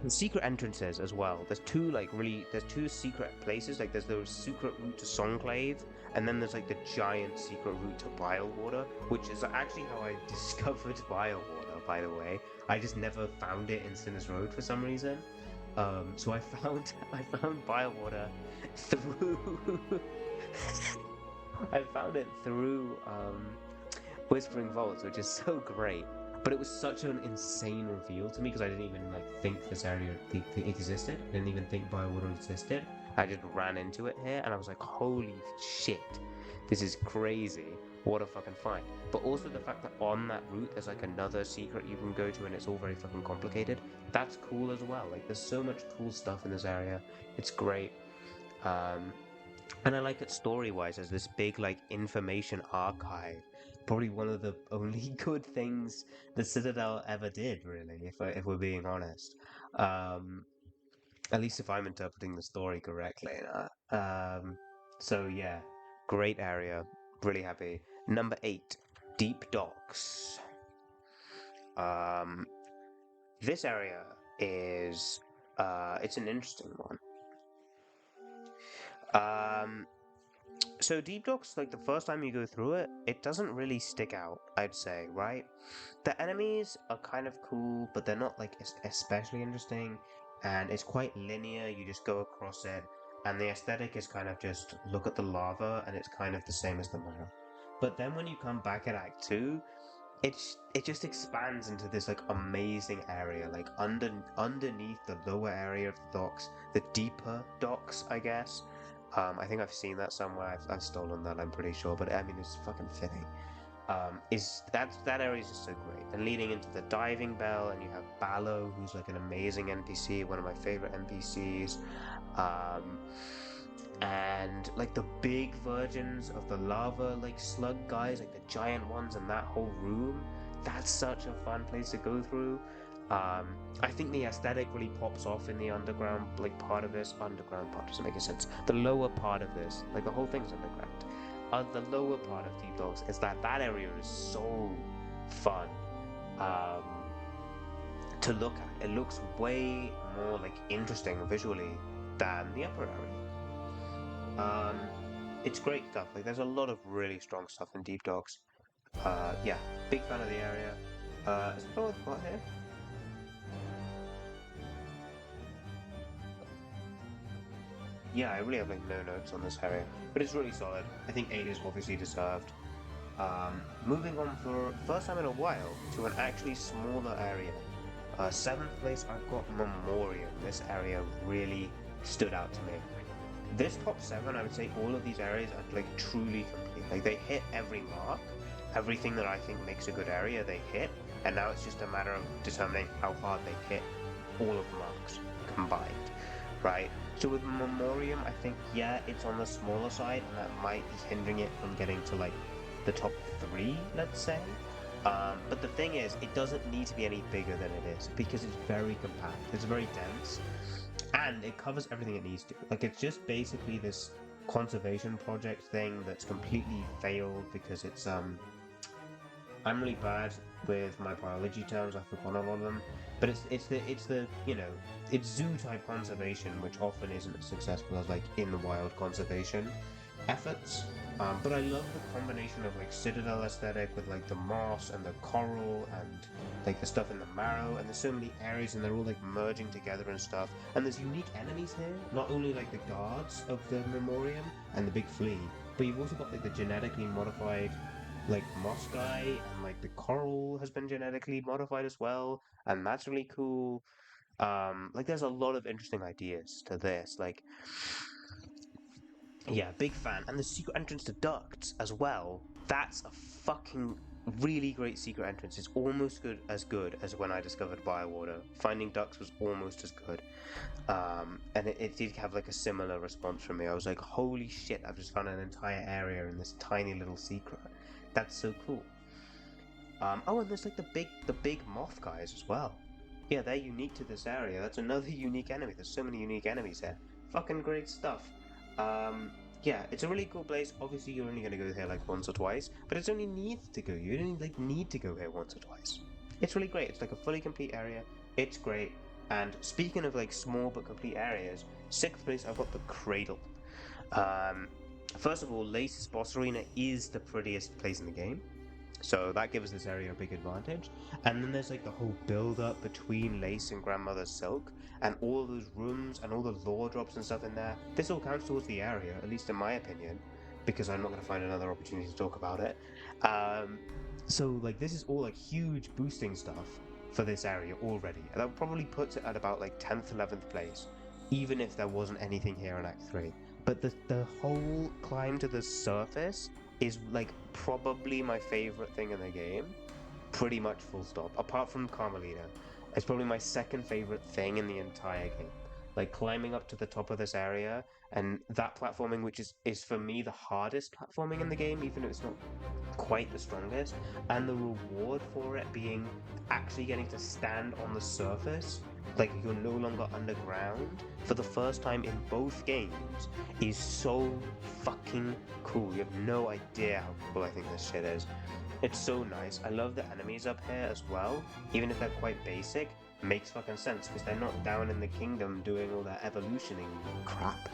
the secret entrances as well. There's two secret places. Like there's the secret route to Songclave, and then there's like the giant secret route to Bilewater, which is actually how I discovered Bilewater, by the way. I just never found it in Sinner's Road for some reason. So I found Bilewater through I found it through Whispering Vaults, which is so great. But it was such an insane reveal to me because I didn't even like think this area existed. I didn't even think Bilewater existed. I just ran into it here, and I was like, "Holy shit, this is crazy! What a fucking find!" But also the fact that on that route there's like another secret you can go to, and it's all very fucking complicated. That's cool as well. Like there's so much cool stuff in this area. It's great. And I like it story-wise as this big like information archive probably one of the only good things the Citadel ever did, really, if we're being honest. Um, at least if I'm interpreting the story correctly. So yeah, great area. Really happy. Number 8, Deep Docks. Um, this area is it's an interesting one. Um, so Deep Docks, like the first time you go through it, it doesn't really stick out, I'd say, right? The enemies are kind of cool, but they're not like especially interesting, and it's quite linear. You just go across it, and the aesthetic is kind of just look at the lava, and it's kind of the same as the map. But then when you come back at Act Two, it just expands into this like amazing area, like underneath the lower area of the docks, the deeper docks, I guess. I think I've seen that somewhere. I've stolen that, I'm pretty sure, but I mean it's fucking fitting. Is that area is just so great. And leading into the diving bell, and you have Ballo, who's like an amazing NPC, one of my favorite NPCs. Um, and like the big versions of the lava like slug guys, like the giant ones in that whole room. That's such a fun place to go through. I think the aesthetic really pops off in the underground, like part of this. Underground part doesn't make any sense. The lower part of this, like the whole thing's underground. The lower part of Deep Dogs is that area is so fun um, to look at. It looks way more like interesting visually than the upper area. Um, it's great stuff. Like there's a lot of really strong stuff in Deep Dogs. Yeah, big fan of the area. Is that all I've got here? Yeah, I really have like no notes on this area, but it's really solid. I think 8 is obviously deserved. Moving on for first time in a while to an actually smaller area. Seventh place, I've got Memoriam. This area really stood out to me. This top 7, I would say all of these areas are like truly complete. Like they hit every mark, everything that I think makes a good area, they hit, and now it's just a matter of determining how hard they hit all of the marks combined, right? So with Memoriam, I think yeah, it's on the smaller side, and that might be hindering it from getting to like the top 3, let's say. But the thing is, it doesn't need to be any bigger than it is because it's very compact. It's very dense, and it covers everything it needs to. Like it's just basically this conservation project thing that's completely failed because it's I'm really bad with my biology terms. I've forgotten a lot of them, but it's the it's zoo type conservation, which often isn't as successful as like in the wild conservation efforts. But I love the combination of like Citadel aesthetic with like the moss and the coral and like the stuff in the marrow, and there's so many areas and they're all like merging together and stuff. And there's unique enemies here, not only like the guards of the Memoriam and the big flea, but you've also got like the genetically modified like moss guy, and like the coral has been genetically modified as well, and that's really cool. Like there's a lot of interesting ideas to this. Like yeah, big fan. And the secret entrance to ducts as well. That's a fucking really great secret entrance. It's almost good as when I discovered Bywater. Finding ducts was almost as good. And it did have like a similar response from me. I was like, holy shit, I've just found an entire area in this tiny little secret. That's so cool. Oh, and there's like the big moth guys as well. Yeah, they're unique to this area. That's another unique enemy. There's so many unique enemies here. Fucking great stuff. Yeah, it's a really cool place. Obviously, you're only gonna go here like once or twice, but it's only needs to go. You don't like need to go here once or twice. It's really great. It's like a fully complete area. It's great. And speaking of like small but complete areas, sixth place I've got the Cradle. Um, First of all, Lace's boss arena is the prettiest place in the game. So that gives this area a big advantage. And then there's like the whole build up between Lace and Grandmother Silk, and all those rooms and all the lore drops and stuff in there. This all counts towards the area, at least in my opinion, because I'm not going to find another opportunity to talk about it. Um, so like this is all like huge boosting stuff for this area already. And that probably puts it at about like 10th, 11th place, even if there wasn't anything here in Act 3. But the whole climb to the surface is like probably my favorite thing in the game. Pretty much full stop. Apart from Carmelita, it's probably my second favorite thing in the entire game. Like climbing up to the top of this area and that platforming, which is for me the hardest platforming in the game, even though it's not quite the strongest, and the reward for it being actually getting to stand on the surface, like you're no longer underground, for the first time in both games, is so fucking cool. You have no idea how cool I think this shit is. It's so nice. I love the enemies up here as well, even if they're quite basic. Makes fucking sense because they're not down in the kingdom doing all that evolutioning crap.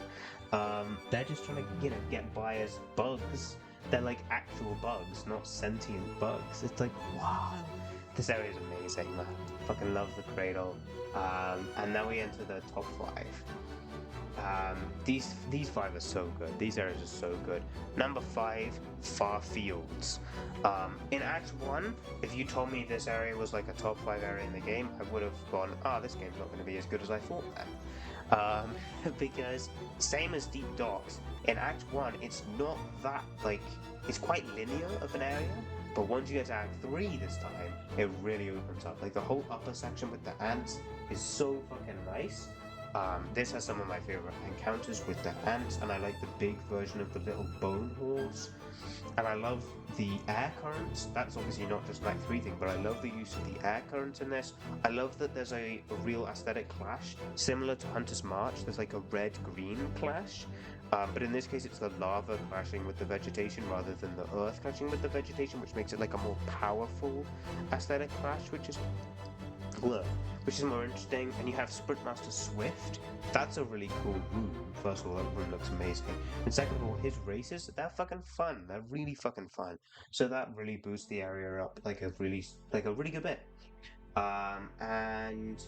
They're just trying to, get by as bugs. They're like actual bugs, not sentient bugs. It's like, wow. This area is amazing, man. Fucking love the cradle. And now we enter the top 5. These 5 are so good. These areas are so good. Number 5, Far Fields. In Act 1, if you told me this area was like a top 5 area in the game, I would have gone, this game's not going to be as good as I thought then. Because, same as Deep Docks, in Act 1, it's not that, it's quite linear of an area, but once you get to Act 3 this time, it really opens up. Like, the whole upper section with the ants is so fucking nice. This has some of my favorite encounters with the ants, and I like the big version of the little bone horse. And I love the air currents. That's obviously not just an Act 3 thing, but I love the use of the air currents in this. I love that there's a real aesthetic clash, similar to Hunter's March. There's like a red-green clash, but in this case it's the lava clashing with the vegetation rather than the earth clashing with the vegetation, which makes it like a more powerful aesthetic clash, which is more interesting. And you have Sprintmaster Swift. That's a really cool room. First of all, that room looks amazing. And second of all, his races, they're fucking fun. They're really fucking fun. So that really boosts the area up like a really good bit. And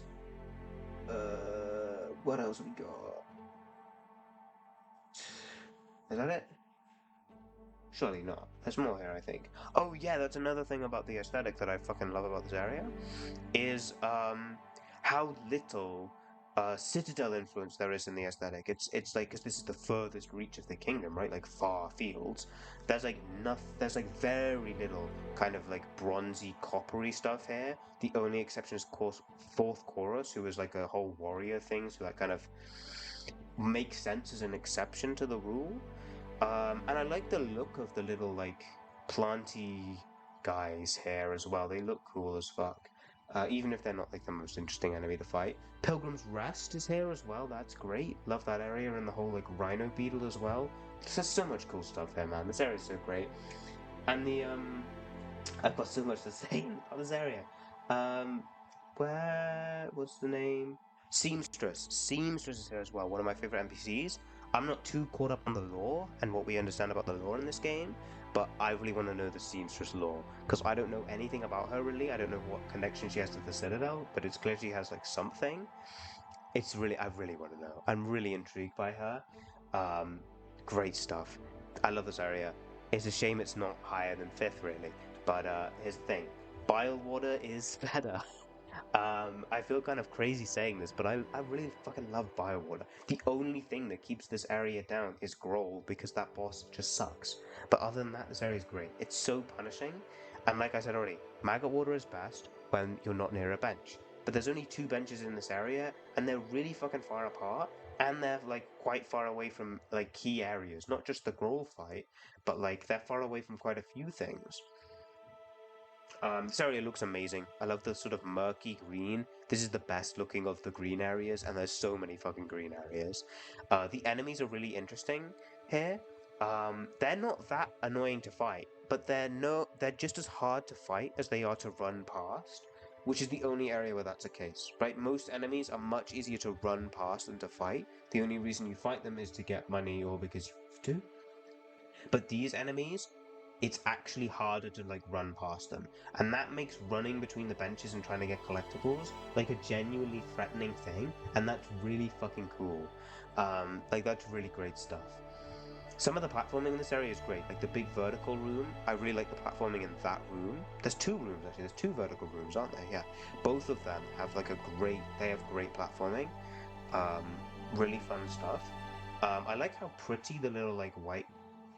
what else have we got? Is that it? Surely not. There's more here, I think. Oh yeah, that's another thing about the aesthetic that I fucking love about this area, is how little citadel influence there is in the aesthetic. It's like, because this is the furthest reach of the kingdom, right? Like Far Fields. There's like nothing. There's like very little kind of like bronzy, coppery stuff here. The only exception is, of course, Fourth Chorus, who is like a whole warrior thing, so that kind of makes sense as an exception to the rule. And I like the look of the little, like, planty guys here as well. They look cool as fuck. Even if they're not, like, the most interesting enemy to fight. Pilgrim's Rest is here as well. That's great. Love that area, and the whole, like, rhino beetle as well. There's so much cool stuff here, man. This area is so great. And the, I've got so much to say about this area. What's the name? Seamstress. Seamstress is here as well, one of my favorite NPCs. I'm not too caught up on the lore and what we understand about the lore in this game, but I really want to know the Seamstress lore, because I don't know anything about her really. I don't know what connection she has to the Citadel, but it's clear she has like something. I really want to know. I'm really intrigued by her. Great stuff. I love this area. It's a shame it's not higher than 5th really, but here's the thing. Bile water is better. I feel kind of crazy saying this, but I really fucking love Biowater. The only thing that keeps this area down is Growl, because that boss just sucks. But other than that, this area is great. It's so punishing, and like I said already, Maggot Water is best when you're not near a bench. But there's only 2 benches in this area, and they're really fucking far apart, and they're like quite far away from like key areas. Not just the Growl fight, but like they're far away from quite a few things. This area looks amazing. I love the sort of murky green. This is the best looking of the green areas, and there's so many fucking green areas. The enemies are really interesting here. They're not that annoying to fight, but they're just as hard to fight as they are to run past, which is the only area where that's the case, right? Most enemies are much easier to run past than to fight. The only reason you fight them is to get money or because you have to. But these enemies, it's actually harder to like run past them, and that makes running between the benches and trying to get collectibles like a genuinely threatening thing, and that's really fucking cool. Like that's really great stuff. Some of the platforming in this area is great, like the big vertical room. I really like the platforming in that room. There's 2 rooms actually. There's 2 vertical rooms, aren't there? Yeah. Both of them have like they have great platforming. Really fun stuff. I like how pretty the little like white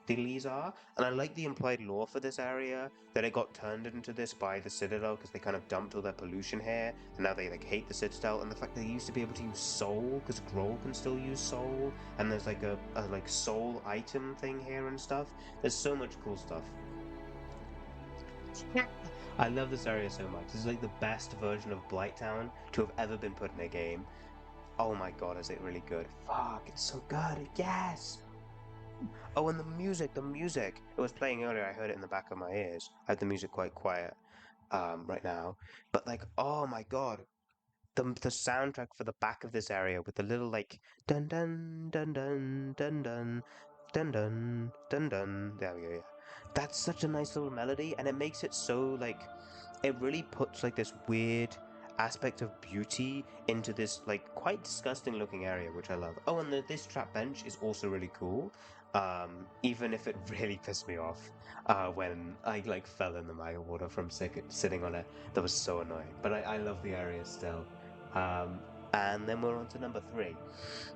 diddlies are, and I like the implied lore for this area, that it got turned into this by the Citadel because they kind of dumped all their pollution here, and now they like hate the Citadel, and the fact that they used to be able to use soul, because Grohl can still use soul, and there's like a like soul item thing here and stuff. There's so much cool stuff. I love this area so much. This is like the best version of Blighttown to have ever been put in a game. Oh my god, is it really good? Fuck, it's so good. Yes! Oh, and the music. It was playing earlier. I heard it in the back of my ears. I have the music quite quiet right now. But like, oh my god, the soundtrack for the back of this area with the little like dun dun dun dun dun dun dun dun dun dun. There we go. Yeah, that's such a nice little melody, and it makes it so like it really puts like this weird aspect of beauty into this like quite disgusting looking area, which I love. Oh, and this trap bench is also really cool. Even if it really pissed me off when I like fell in the Maya water from sitting on it, that was so annoying. But I love the area still. Um, and then we're on to number three.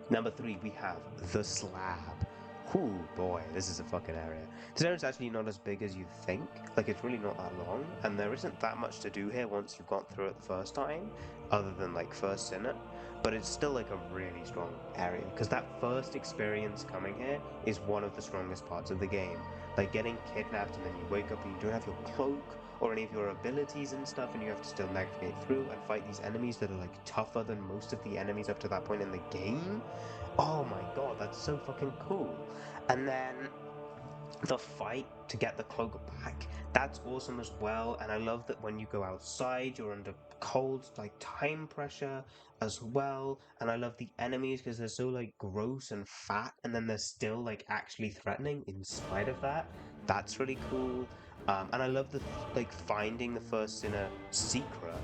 Number three, we have the slab. Ooh, boy, this is a fucking area. This area is actually not as big as you think. Like, it's really not that long, and there isn't that much to do here once you've gone through it the first time, other than, like, first sinner. But it's still, like, a really strong area, because that first experience coming here is one of the strongest parts of the game. Like, getting kidnapped, and then you wake up and you don't have your cloak, or any of your abilities and stuff, and you have to still navigate through and fight these enemies that are, like, tougher than most of the enemies up to that point in the game. Oh my god, that's so fucking cool. And then the fight to get the cloak back, that's awesome as well. And I love that when you go outside, you're under cold, like time pressure as well. And I love the enemies because they're so like gross and fat, and then they're still like actually threatening in spite of that. That's really cool. And I love the like finding the first sinner secret.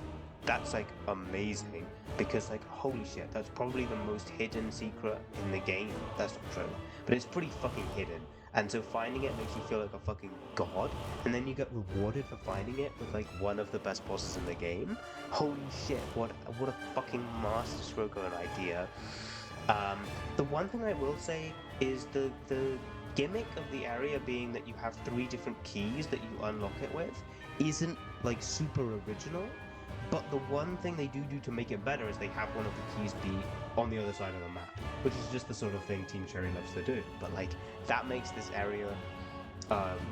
That's like amazing because like holy shit, that's probably the most hidden secret in the game. That's not true, but it's pretty fucking hidden. And so finding it makes you feel like a fucking god, and then you get rewarded for finding it with like one of the best bosses in the game. Holy shit, what a fucking masterstroke of an idea. The one thing I will say is the gimmick of the area being that you have three different keys that you unlock it with isn't like super original. But the one thing they do to make it better is they have one of the keys be on the other side of the map, which is just the sort of thing Team Cherry loves to do. But like that makes this area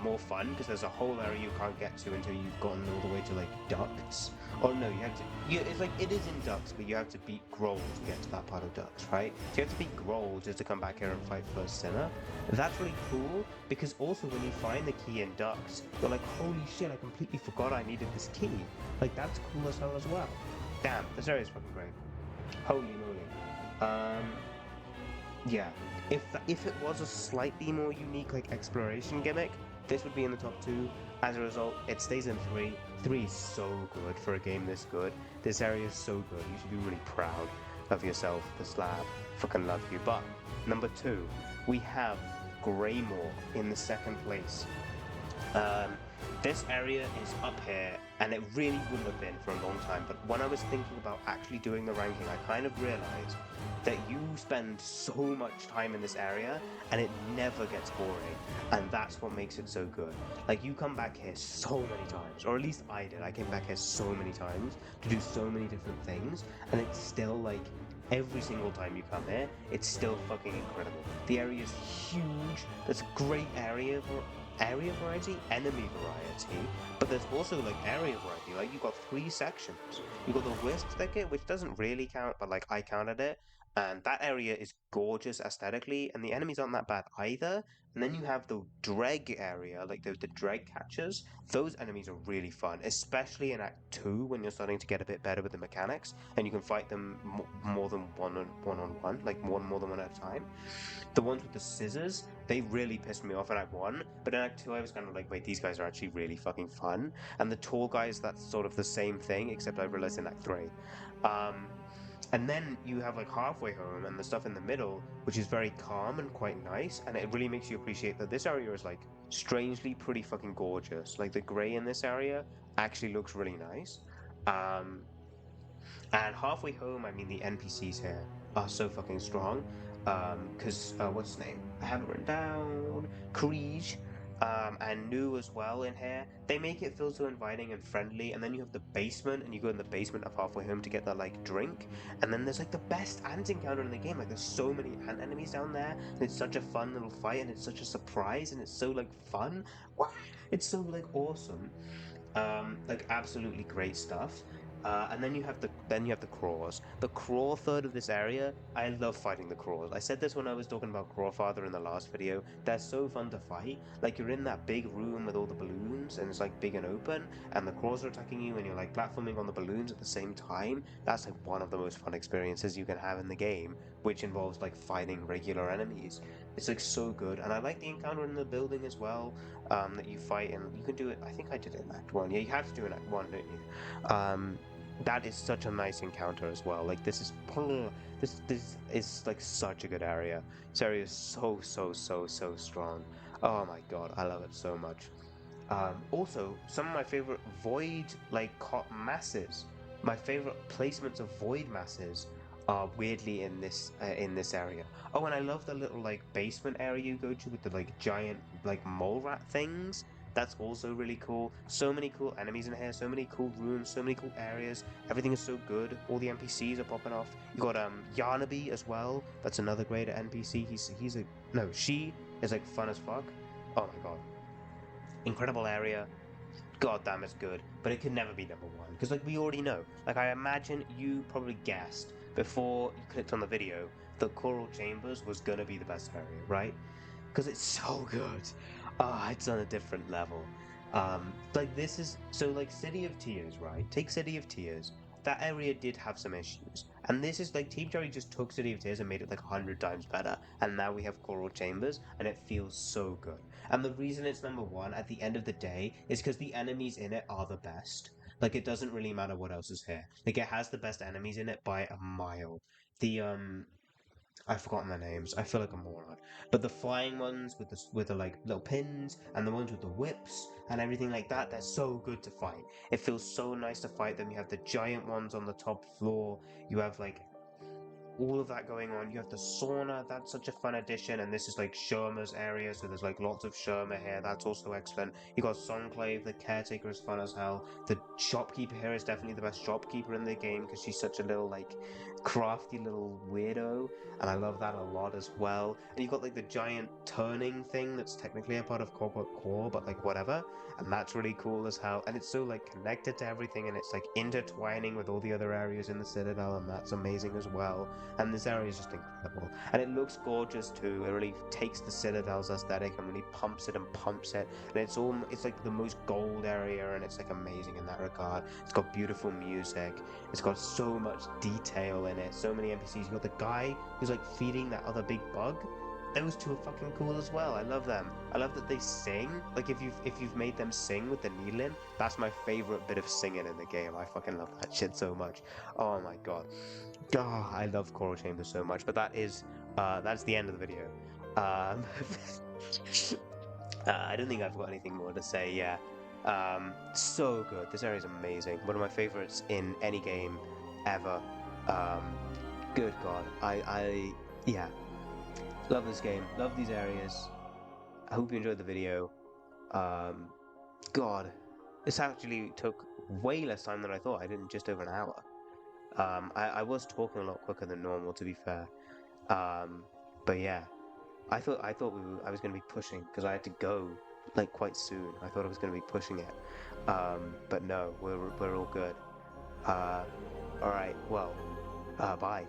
more fun because there's a whole area you can't get to until you've gotten all the way to like ducts. Or no, you have to. It's like it is in ducts, but you have to beat Growl to get to that part of ducts, right? So you have to beat Growl just to come back here and fight First Sinner. That's really cool because also when you find the key in ducts, you're like, holy shit! I completely forgot I needed this key. Like that's cool as hell as well. Damn, this area is fucking great. Holy moly. Yeah, if it was a slightly more unique like exploration gimmick, this would be in the top two. As a result, it stays in three. Three is so good for a game this good. This area is so good. You should be really proud of yourself, the slab. Fucking love you. But number two, we have Greymore in the second place. This area is up here, and it really wouldn't have been for a long time, but when I was thinking about actually doing the ranking, I kind of realized that you spend so much time in this area, and it never gets boring, and that's what makes it so good. Like, you come back here so many times, or at least I did. I came back here so many times to do so many different things, and it's still, like, every single time you come here, it's still fucking incredible. The area is huge. There's a great area variety, enemy variety, but there's also like area variety. Like you got three sections. You got the Wisp thicket, which doesn't really count, but like I counted it, and that area is gorgeous aesthetically, and the enemies aren't that bad either. And then you have the Dreg area, like the Dreg catchers. Those enemies are really fun, especially in Act 2 when you're starting to get a bit better with the mechanics, and you can fight them more than on one, like more than one at a time. The ones with the scissors, they really pissed me off in Act 1, but in Act 2 I was kind of like, wait, these guys are actually really fucking fun. And the tall guys, that's sort of the same thing, except I realized in Act 3. Um, and then you have like halfway home and the stuff in the middle, which is very calm and quite nice, and it really makes you appreciate that this area is like strangely pretty fucking gorgeous. Like the grey in this area actually looks really nice. Um, and halfway home, I mean, the NPCs here are so fucking strong. Because, what's his name? I have it written down. Kriege, and New as well in here. They make it feel so inviting and friendly. And then you have the basement, and you go in the basement of halfway home to get that, like, drink. And then there's, like, the best ant encounter in the game. Like, there's so many ant enemies down there. And it's such a fun little fight, and it's such a surprise, and it's so, like, fun. Wow. It's so, like, awesome. Like absolutely great stuff. And then you have the crawls. The crawl third of this area, I love fighting the crawls. I said this when I was talking about Crawfather in the last video. They're so fun to fight. Like you're in that big room with all the balloons, and it's like big and open, and the crawls are attacking you, and you're like platforming on the balloons at the same time. That's like one of the most fun experiences you can have in the game, which involves like fighting regular enemies. It's like so good, and I like the encounter in the building as well, that you fight, and you can do it. I think I did it in Act One. Yeah, you have to do it in Act One, don't you? That is such a nice encounter as well. Like this is like such a good area. This area is so strong. Oh my god, I love it so much. Also, some of my favorite void masses, my favorite placements of void masses are weirdly in this area. Oh, and I love the little like basement area you go to with the like giant like mole rat things. That's also really cool. So many cool enemies in here, so many cool rooms, so many cool areas. Everything is so good. All the NPCs are popping off. You got Yarnaby as well. That's another great NPC. He's a no, she is like fun as fuck. Oh my god. Incredible area. God damn, it's good. But it could never be number one. Because, like, we already know. Like, I imagine you probably guessed before you clicked on the video that Coral Chambers was gonna be the best area, right? Because it's so good. Ah, it's on a different level. Like this is so like City of Tears, right? Take City of Tears. That area did have some issues, and this is like Team Cherry just took City of Tears and made it like 100 times better, and now we have Coral Chambers, and it feels so good. And the reason it's number one at the end of the day is because the enemies in it are the best. Like it doesn't really matter what else is here. Like it has the best enemies in it by a mile. The I've forgotten their names. I feel like a moron. But the flying ones with the like little pins and the ones with the whips and everything like that, they're so good to fight. It feels so nice to fight them. You have the giant ones on the top floor. You have like all of that going on. You have the sauna, that's such a fun addition, and this is like Sherma's area, so there's like lots of Sherma here, that's also excellent. You got Songclave, the caretaker is fun as hell. The shopkeeper here is definitely the best shopkeeper in the game because she's such a little like crafty little weirdo, and I love that a lot as well. And you've got like the giant turning thing that's technically a part of Corporate Core, but like whatever, and that's really cool as hell. And it's so like connected to everything, and it's like intertwining with all the other areas in the Citadel, and that's amazing as well. And this area is just incredible, and it looks gorgeous too. It really takes the Citadel's aesthetic and really pumps it and pumps it, and it's like the most gold area, and it's like amazing in that regard. It's got beautiful music, it's got so much detail in it, so many NPCs. You got the guy who's like feeding that other big bug. Those two are fucking cool as well. I love them. I love that they sing. Like if you've made them sing with the needle in, that's my favorite bit of singing in the game. I fucking love that shit so much. Oh my god. Oh, I love Coral Chambers so much, but that's the end of the video. Um, I don't think I've got anything more to say. Yeah, so good. This area is amazing. One of my favorites in any game ever. Um, good God, yeah, love this game. Love these areas. I hope you enjoyed the video. Um, God, this actually took way less time than I thought. I did in just over an hour. I was talking a lot quicker than normal, to be fair. Um, but yeah, I was going to be pushing because I had to go like quite soon. I thought I was going to be pushing it. But no, we're all good. Uh, all right. Well, bye.